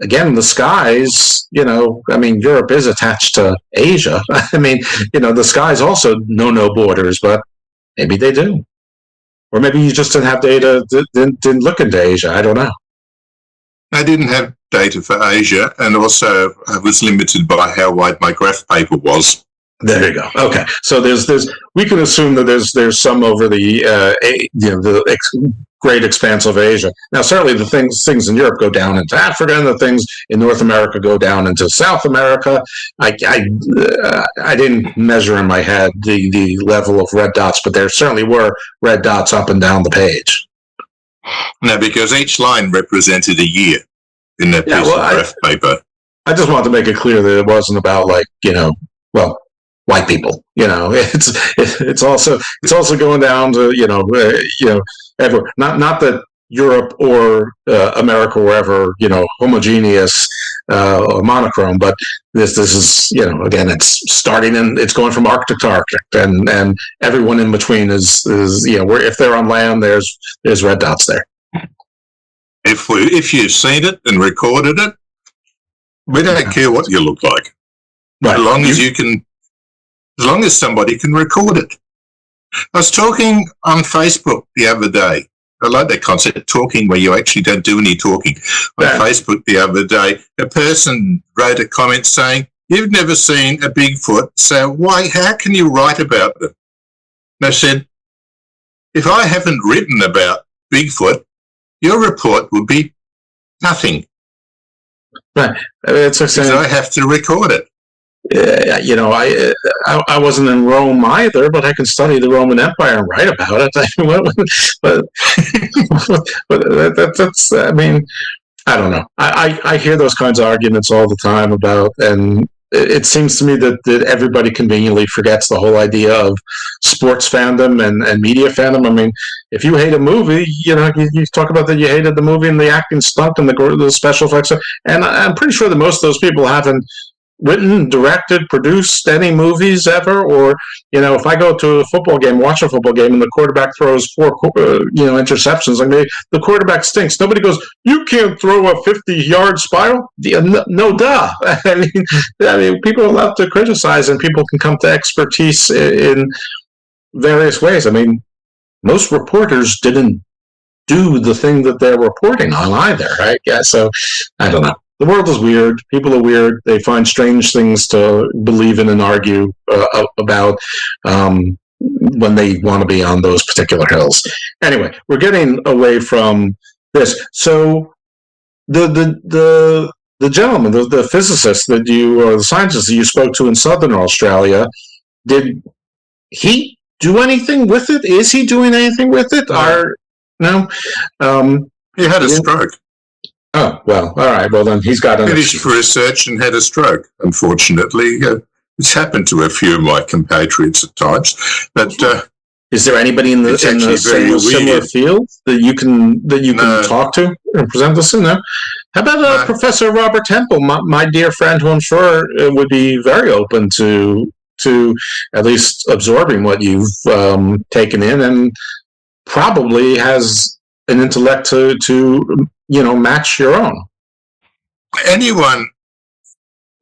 again, the skies, Europe is attached to Asia. The skies also know no borders, but maybe they do. Or maybe you just didn't have data, didn't look into Asia. I don't know. I didn't have data for Asia, and also I was limited by how wide my graph paper was. There you go. Okay, so there's we can assume that there's some over the great expanse of Asia. Now, certainly the things in Europe go down into Africa, and the things in North America go down into South America. I didn't measure in my head the level of red dots, but there certainly were red dots up and down the page. No, because each line represented a year in that piece of graph paper. I just wanted to make it clear that it wasn't about white people. It's also going down to everywhere. Not that Europe or America, wherever, homogeneous or monochrome. But this is, again, it's it's going from Arctic to Arctic, and everyone in between is where if they're on land, there's red dots there. If you've seen it and recorded it, we don't care what you look like, right. As long as somebody can record it. I was talking on Facebook the other day. I like that concept, talking where you actually don't do any talking. On Facebook the other day, a person wrote a comment saying, "You've never seen a Bigfoot, so how can you write about them?" And I said, if I haven't written about Bigfoot, your report would be nothing. Right. It's because I have to record it. I wasn't in Rome either, but I can study the Roman Empire and write about it. but that's, I mean, I don't know. I hear those kinds of arguments all the time about, and it seems to me that everybody conveniently forgets the whole idea of sports fandom and media fandom. I mean, if you hate a movie, you talk about that you hated the movie and the acting stunk and the special effects, and I'm pretty sure that most of those people haven't written, directed, produced any movies ever, or if I go to a football game, watch a football game, and the quarterback throws 4 interceptions, like the quarterback stinks. Nobody goes, "You can't throw a 50-yard spiral." No, duh. I mean, people are allowed to criticize, and people can come to expertise in various ways. I mean, most reporters didn't do the thing that they're reporting on either, right? Yeah, so I don't know. The world is weird. People are weird. They find strange things to believe in and argue about when they want to be on those particular hills. Anyway, we're getting away from this. So the gentleman, the physicist that or the scientist that you spoke to in Southern Australia, did he do anything with it? Is he doing anything with it? No. He had a stroke. Oh, well, all right. Well, then he's got finished research and had a stroke, unfortunately. It's happened to a few of my compatriots at times. But is there anybody in the similar field that you can talk to and present this in? No? How about Professor Robert Temple, my dear friend, who I'm sure would be very open to at least absorbing what you've taken in, and probably has an intellect to match your own. Anyone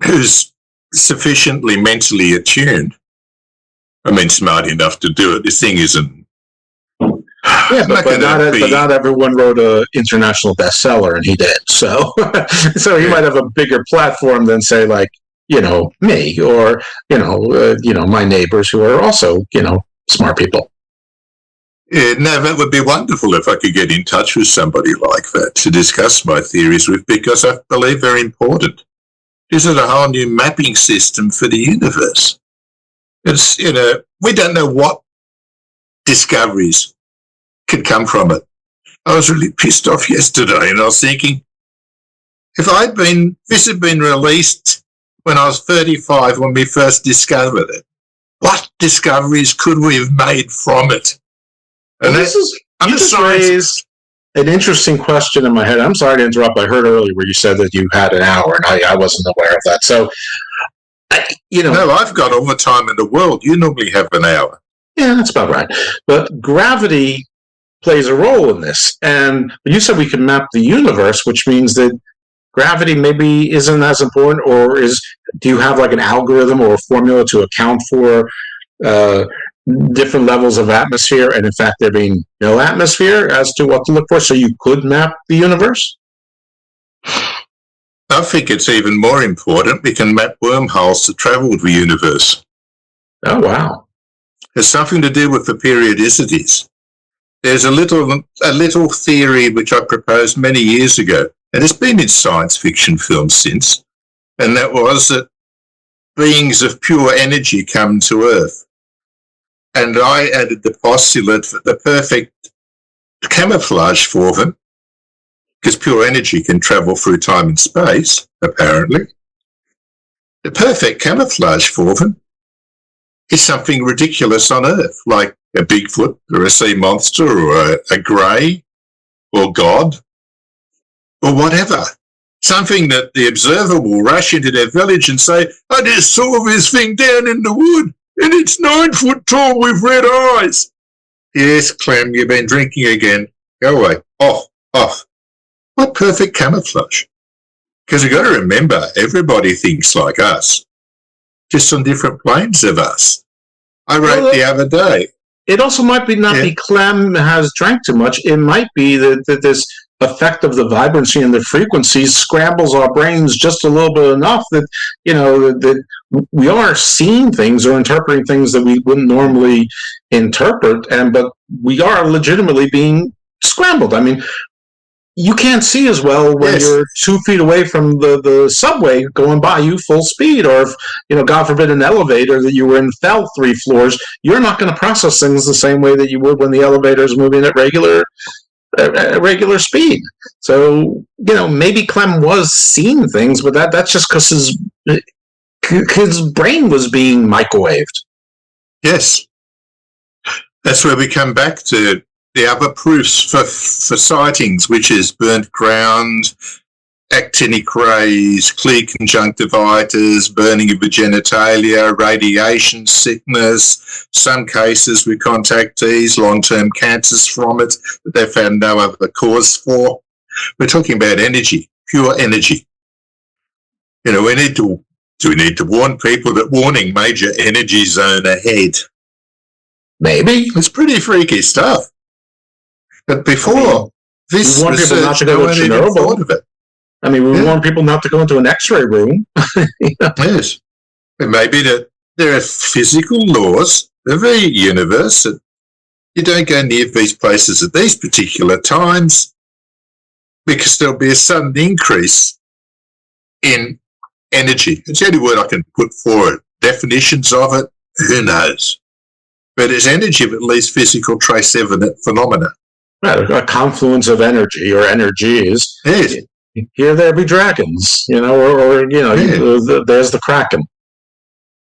who's sufficiently mentally attuned, smart enough to do it. This thing isn't. Yeah, but not everyone wrote an international bestseller, and he did. So, he might have a bigger platform than, say, like me or my neighbors who are also smart people. Yeah, no, that would be wonderful if I could get in touch with somebody like that to discuss my theories with, because I believe they're important. This is a whole new mapping system for the universe. It's, we don't know what discoveries could come from it. I was really pissed off yesterday, and I was thinking, this had been released when I was 35 when we first discovered it. What discoveries could we have made from it? And you just raised an interesting question in my head. I'm sorry to interrupt. I heard earlier where you said that you had an hour, and I wasn't aware of that. So, No, I've got all the time in the world. You normally have an hour. Yeah, that's about right. But gravity plays a role in this. And you said we can map the universe, which means that gravity maybe isn't as important, or do you have like an algorithm or a formula to account for different levels of atmosphere, and in fact there being no atmosphere, as to what to look for, so you could map the universe? I think it's even more important. We can map wormholes to travel the universe. Oh, wow. It's something to do with the periodicities. There's a little theory which I proposed many years ago, and it's been in science fiction films since, and that was that beings of pure energy come to Earth. And I added the postulate for the perfect camouflage for them, because pure energy can travel through time and space, apparently. The perfect camouflage for them is something ridiculous on Earth, like a Bigfoot or a sea monster or a grey. or God or whatever. Something that the observer will rush into their village and say, I just saw this thing down in the wood and it's 9 foot tall with red eyes. Yes, Clem, you've been drinking again. Go away. Off. What perfect camouflage. Because you've got to remember, everybody thinks like us, just on different planes of us. I wrote the other day. It also might be not be Clem has drank too much. It might be that this effect of the vibrancy and the frequencies scrambles our brains just a little bit enough that, that we are seeing things or interpreting things that we wouldn't normally interpret, but we are legitimately being scrambled. I mean, you can't see as well when you're 2 feet away from the subway going by you full speed, or if, God forbid, an elevator that you were in fell 3 floors, you're not going to process things the same way that you would when the elevator is moving at regular speed. So, maybe Clem was seeing things, but that's just because his brain was being microwaved. Yes. That's where we come back to the other proofs for sightings, which is burnt ground, actinic rays, clear conjunctivitis, burning of the genitalia, radiation sickness, some cases with contactees, long-term cancers from it that they found no other cause for. We're talking about energy, pure energy. We need to warn people that warning, major energy zone ahead. Maybe. It's pretty freaky stuff. But before this, we want people not to go to Chernobyl. We want people not to go into an X-ray room. Yes. It may be that there are physical laws of the universe that you don't go near these places at these particular times because there'll be a sudden increase in energy. It's the only word I can put for it. Definitions of it, who knows? But it's energy of at least physical trace evident phenomena. A confluence of energy or energies. Yes. Here there be dragons, there's the Kraken.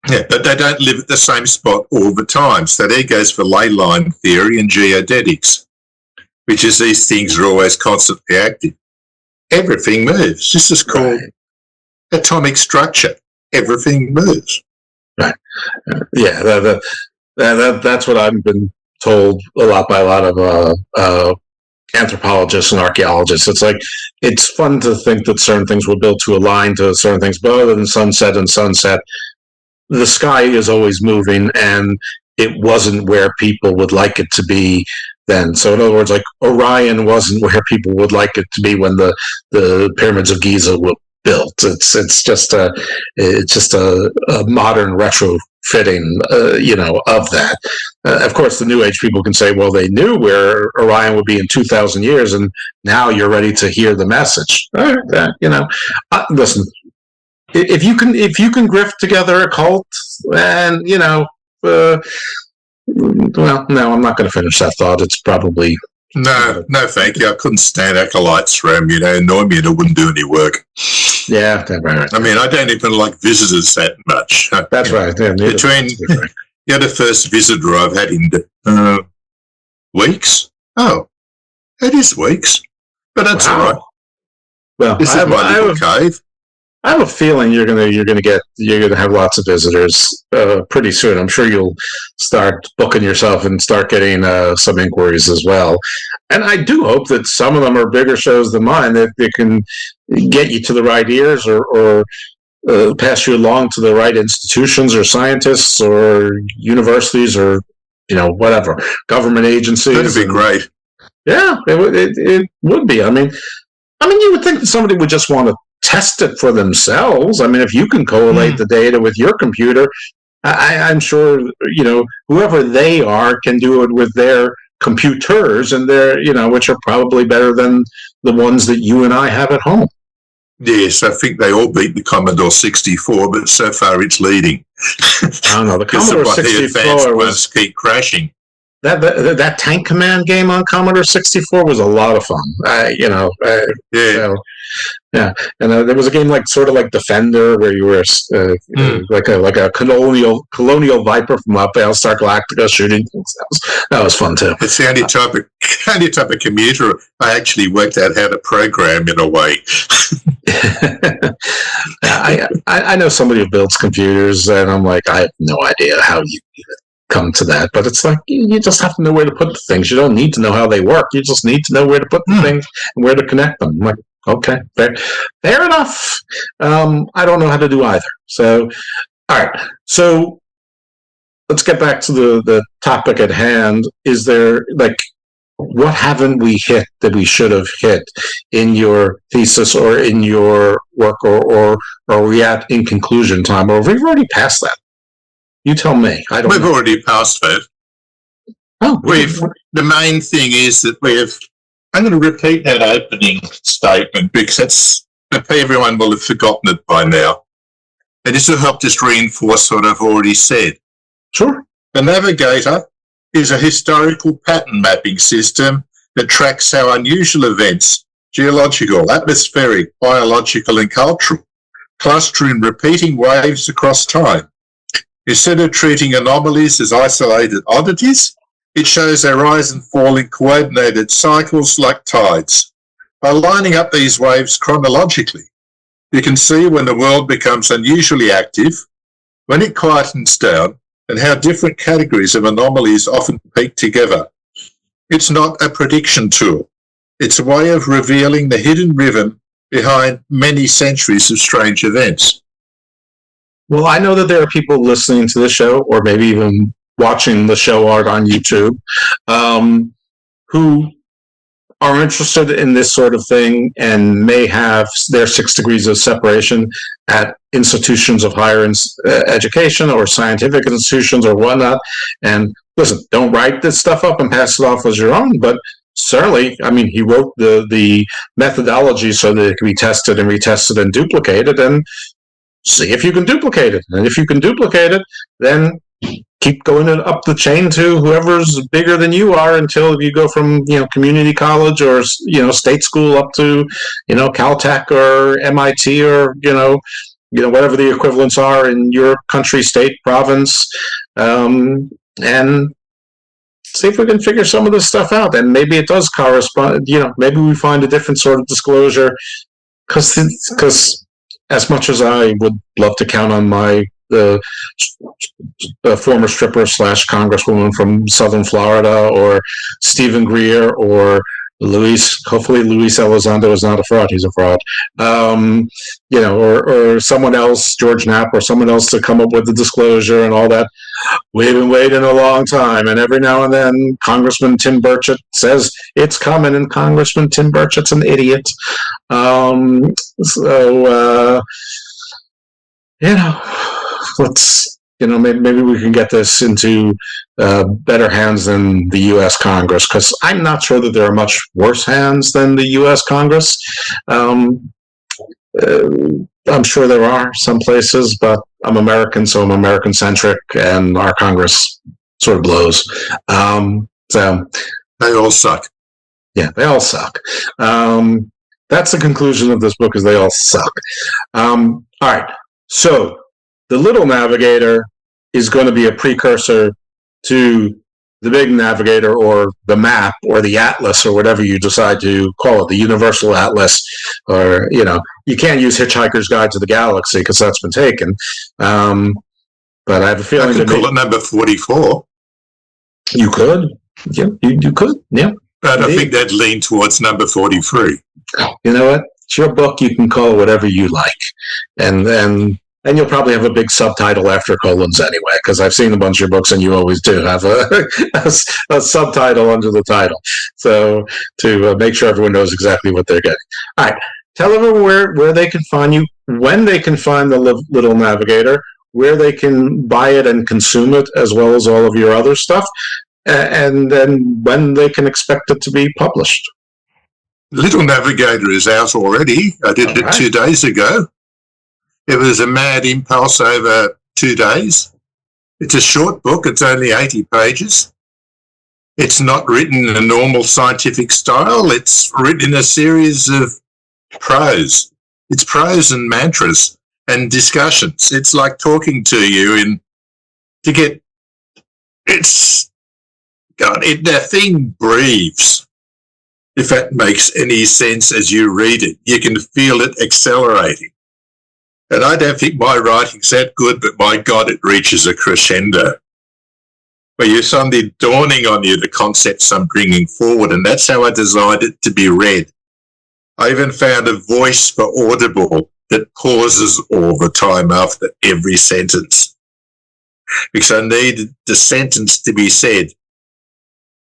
Yeah, but they don't live at the same spot all the time. So there goes for ley line theory and geodetics, which is these things are always constantly active. Everything moves. This is called atomic structure. Everything moves. Right. That's what I've been told a lot by a lot of anthropologists and archaeologists. It's like, it's fun to think that certain things were built to align to certain things, but other than sunset and sunset, the sky is always moving, and it wasn't where people would like it to be then. So in other words, like Orion wasn't where people would like it to be when the pyramids of Giza were built. It's just a modern retrofitting, of that. Of course, the New Age people can say, well, they knew where Orion would be in 2,000 years, and now you're ready to hear the message. Listen, if you can grift together a cult, and well, no, I'm not going to finish that thought. It's probably no, thank you. I couldn't stand acolytes from normally it wouldn't do any work. Yeah, right. I mean, I don't even like visitors that much. That's right. Yeah, between you're the first visitor I've had in weeks. Oh, it is weeks, but that's all right. Well, this is my little cave. I have a feeling you're gonna have lots of visitors pretty soon. I'm sure you'll start booking yourself and start getting some inquiries as well. And I do hope that some of them are bigger shows than mine, that they can get you to the right ears or pass you along to the right institutions or scientists or universities or whatever, government agencies. That'd be great. Yeah, it would be. I mean, you would think that somebody would just want to test it for themselves. I mean, if you can collate the data with your computer, I'm sure, whoever they are can do it with their computers, and their, which are probably better than the ones that you and I have at home. Yes, I think they all beat the Commodore 64, but so far it's leading. I don't know. The Commodore 64 ones keep crashing. that Tank Command game on Commodore 64 was a lot of fun. Yeah, and there was a game sort of like Defender, where you were like a colonial Viper from Battlestar Galactica shooting things. That was fun too. It's the only type of computer I actually worked out how to program in a way. I know somebody who builds computers, and I'm like, I have no idea how you come to that, but it's like you just have to know where to put the things. You don't need to know how they work. You just need to know where to put the things and where to connect them. I'm like, okay, fair enough. I don't know how to do either. So, all right. So let's get back to the topic at hand. Is there what haven't we hit that we should have hit in your thesis or in your work, or are we at in conclusion time, or have we already passed that? You tell me. We've already passed that. Oh, the main thing is that I'm going to repeat that opening statement because everyone will have forgotten it by now. And this will help just reinforce what I've already said. Sure. The navigator is a historical pattern mapping system that tracks how unusual events, geological, atmospheric, biological, and cultural, cluster in repeating waves across time. Instead of treating anomalies as isolated oddities, it shows their rise and fall in coordinated cycles like tides. By lining up these waves chronologically, you can see when the world becomes unusually active, when it quietens down, and how different categories of anomalies often peak together. It's not a prediction tool. It's a way of revealing the hidden rhythm behind many centuries of strange events. Well, I know that there are people listening to the show, or maybe even watching the show art on YouTube, who are interested in this sort of thing and may have their 6 degrees of separation at institutions of higher education or scientific institutions or whatnot. And listen, don't write this stuff up and pass it off as your own, but certainly, I mean, he wrote the methodology so that it can be tested and retested and duplicated, and see if you can duplicate it. And if you can duplicate it, then keep going up the chain to whoever's bigger than you are until you go from, community college or, state school up to, Caltech or MIT or, whatever the equivalents are in your country, state, province, and see if we can figure some of this stuff out. And maybe it does correspond, maybe we find a different sort of disclosure, because as much as I would love to count on my former stripper / congresswoman from Southern Florida, or Stephen Greer, or hopefully Luis Elizondo is not a fraud, he's a fraud, or someone else, George Knapp, or someone else to come up with the disclosure and all that. We've been waiting a long time, and every now and then Congressman Tim Burchett says it's coming, and Congressman Tim Burchett's an idiot. Let's, maybe we can get this into better hands than the U.S. Congress, because I'm not sure that there are much worse hands than the U.S. Congress. I'm sure there are some places, but I'm American, so I'm American-centric, and our Congress sort of blows. So they all suck. Yeah, they all suck. That's the conclusion of this book, is they all suck. All right, so the Little Navigator is going to be a precursor to the Big Navigator, or the map, or the atlas, or whatever you decide to call it, the Universal Atlas, or, you can't use Hitchhiker's Guide to the Galaxy because that's been taken. But I have a feeling I could call it number 44. You could. Yeah, you could. Yeah. But I think that'd lean towards number 43. You know what? It's your book. You can call it whatever you like. And you'll probably have a big subtitle after colons anyway, because I've seen a bunch of your books, and you always do have a subtitle under the title. So to make sure everyone knows exactly what they're getting. All right. Tell everyone where they can find you, when they can find the Little Navigator, where they can buy it and consume it, as well as all of your other stuff, and then when they can expect it to be published. Little Navigator is out already. I did it 2 days ago. It was a mad impulse over 2 days. It's a short book. It's only 80 pages. It's not written in a normal scientific style. It's written in a series of prose. It's prose and mantras and discussions. It's like talking to you the thing breathes, if that makes any sense as you read it. You can feel it accelerating. And I don't think my writing's that good, but my God, it reaches a crescendo where you're suddenly dawning on you the concepts I'm bringing forward, and that's how I designed it to be read. I even found a voice for Audible that pauses all the time after every sentence, because I needed the sentence to be said.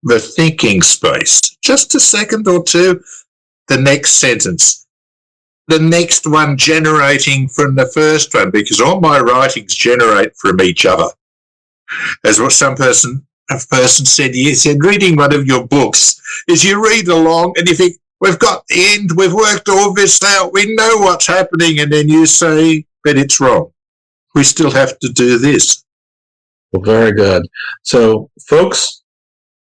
The thinking space, just a second or two, the next sentence, the next one generating from the first one, because all my writings generate from each other. As what a person said, he said, reading one of your books is you read along and you think, we've got the end, we've worked all this out, we know what's happening, and then you say, but it's wrong. We still have to do this. Well, very good. So, folks,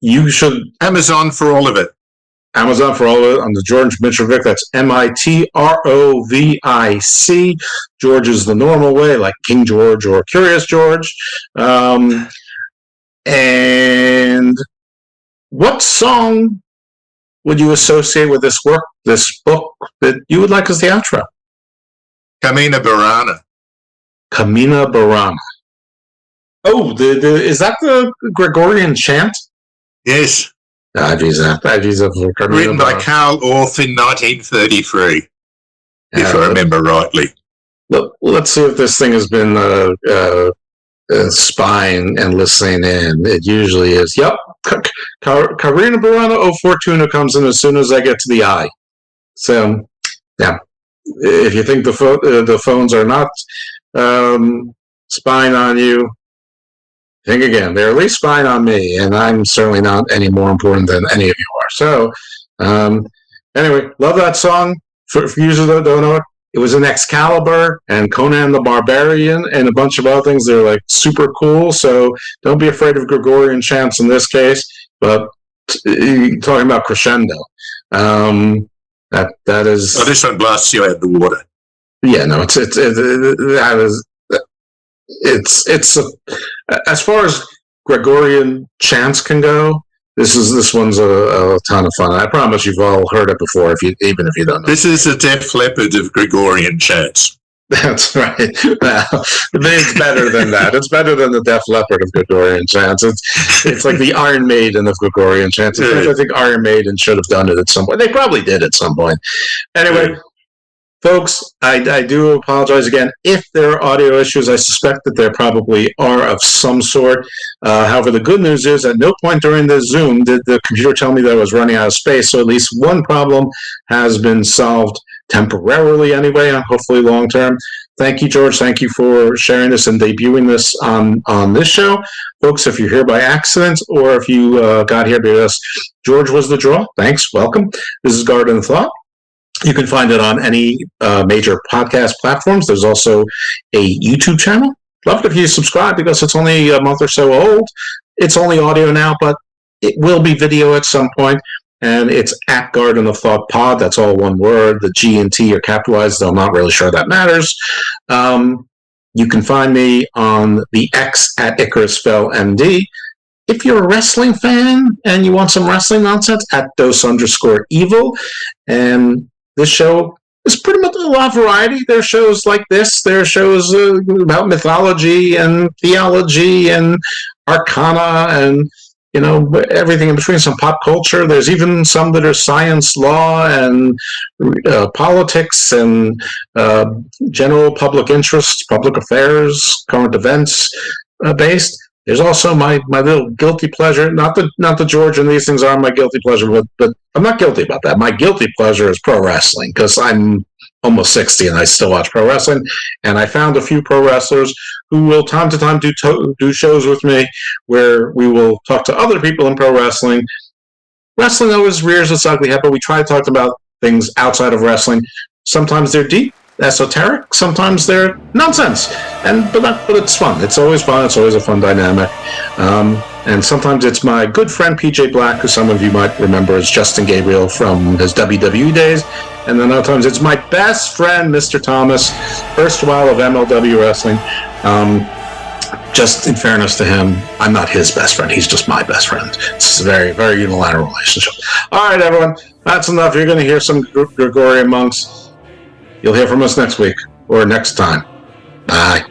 you should... Amazon for all of it. Amazon for all of it on the George Mitrovic. That's Mitrovic. George is the normal way, like King George or Curious George. And what song would you associate with this work, this book, that you would like as the outro? Camina Burana. Camina Burana. Oh, is that the Gregorian chant? Yes. Written by Carl Orff in 1933, if I remember rightly. Let's see if this thing has been spying and listening in. It usually is. Yep. Karina Burana, Fortuna comes in as soon as I get to the I. So, yeah. If you think the phones are not spying on you, think again. They're at least spying on me, and I'm certainly not any more important than any of you are. So, anyway, love that song. For users that don't know it, it was in Excalibur and Conan the Barbarian and a bunch of other things. They're like super cool. So don't be afraid of Gregorian chants in this case. But talking about crescendo, that is. Oh, this one blasts you out of the water. Yeah, no, it's as far as Gregorian chants can go, this one's a ton of fun. I promise you've all heard it before, even if you don't know. This is a Def Leppard of Gregorian chants. That's right. Well, it's better than that. It's better than the Def Leppard of Gregorian chants. It's like the Iron Maiden of Gregorian chants. I think Iron Maiden should have done it at some point. They probably did at some point. Anyway. Folks, I do apologize again. If there are audio issues, I suspect that there probably are of some sort. However, the good news is at no point during the Zoom did the computer tell me that I was running out of space, so at least one problem has been solved temporarily anyway, and hopefully long term. Thank you, George. Thank you for sharing this and debuting this on this show. Folks, if you're here by accident or if you got here because George was the draw, thanks. Welcome. This is Garden of Thought. You can find it on any major podcast platforms. There's also a YouTube channel. Love it if you subscribe because it's only a month or so old. It's only audio now, but it will be video at some point. And it's at Garden of Thought Pod. That's all one word. The G and T are capitalized, though I'm not really sure that matters. You can find me on the X at Icarus Fell MD. If you're a wrestling fan and you want some wrestling nonsense, at Dose_Evil. And this show is pretty much a lot of variety. There are shows like this. There are shows about mythology and theology and arcana and, everything in between, some pop culture. There's even some that are science, law, and politics and general public interest, public affairs, current events based. There's also my little guilty pleasure. Not that George and these things are my guilty pleasure, but I'm not guilty about that. My guilty pleasure is pro wrestling because I'm almost 60 and I still watch pro wrestling. And I found a few pro wrestlers who will time to time do shows with me where we will talk to other people in pro wrestling. Wrestling always rears its ugly head, but we try to talk about things outside of wrestling. Sometimes they're deep, esoteric. Sometimes they're nonsense, but it's fun. It's always fun. It's always a fun dynamic. And sometimes it's my good friend PJ Black, who some of you might remember as Justin Gabriel from his WWE days. And then other times it's my best friend, Mr. Thomas, first while of MLW Wrestling. Just in fairness to him, I'm not his best friend. He's just my best friend. It's a very, very unilateral relationship. All right, everyone. That's enough. You're going to hear some Gregorian monks. You'll hear from us next week or next time. Bye.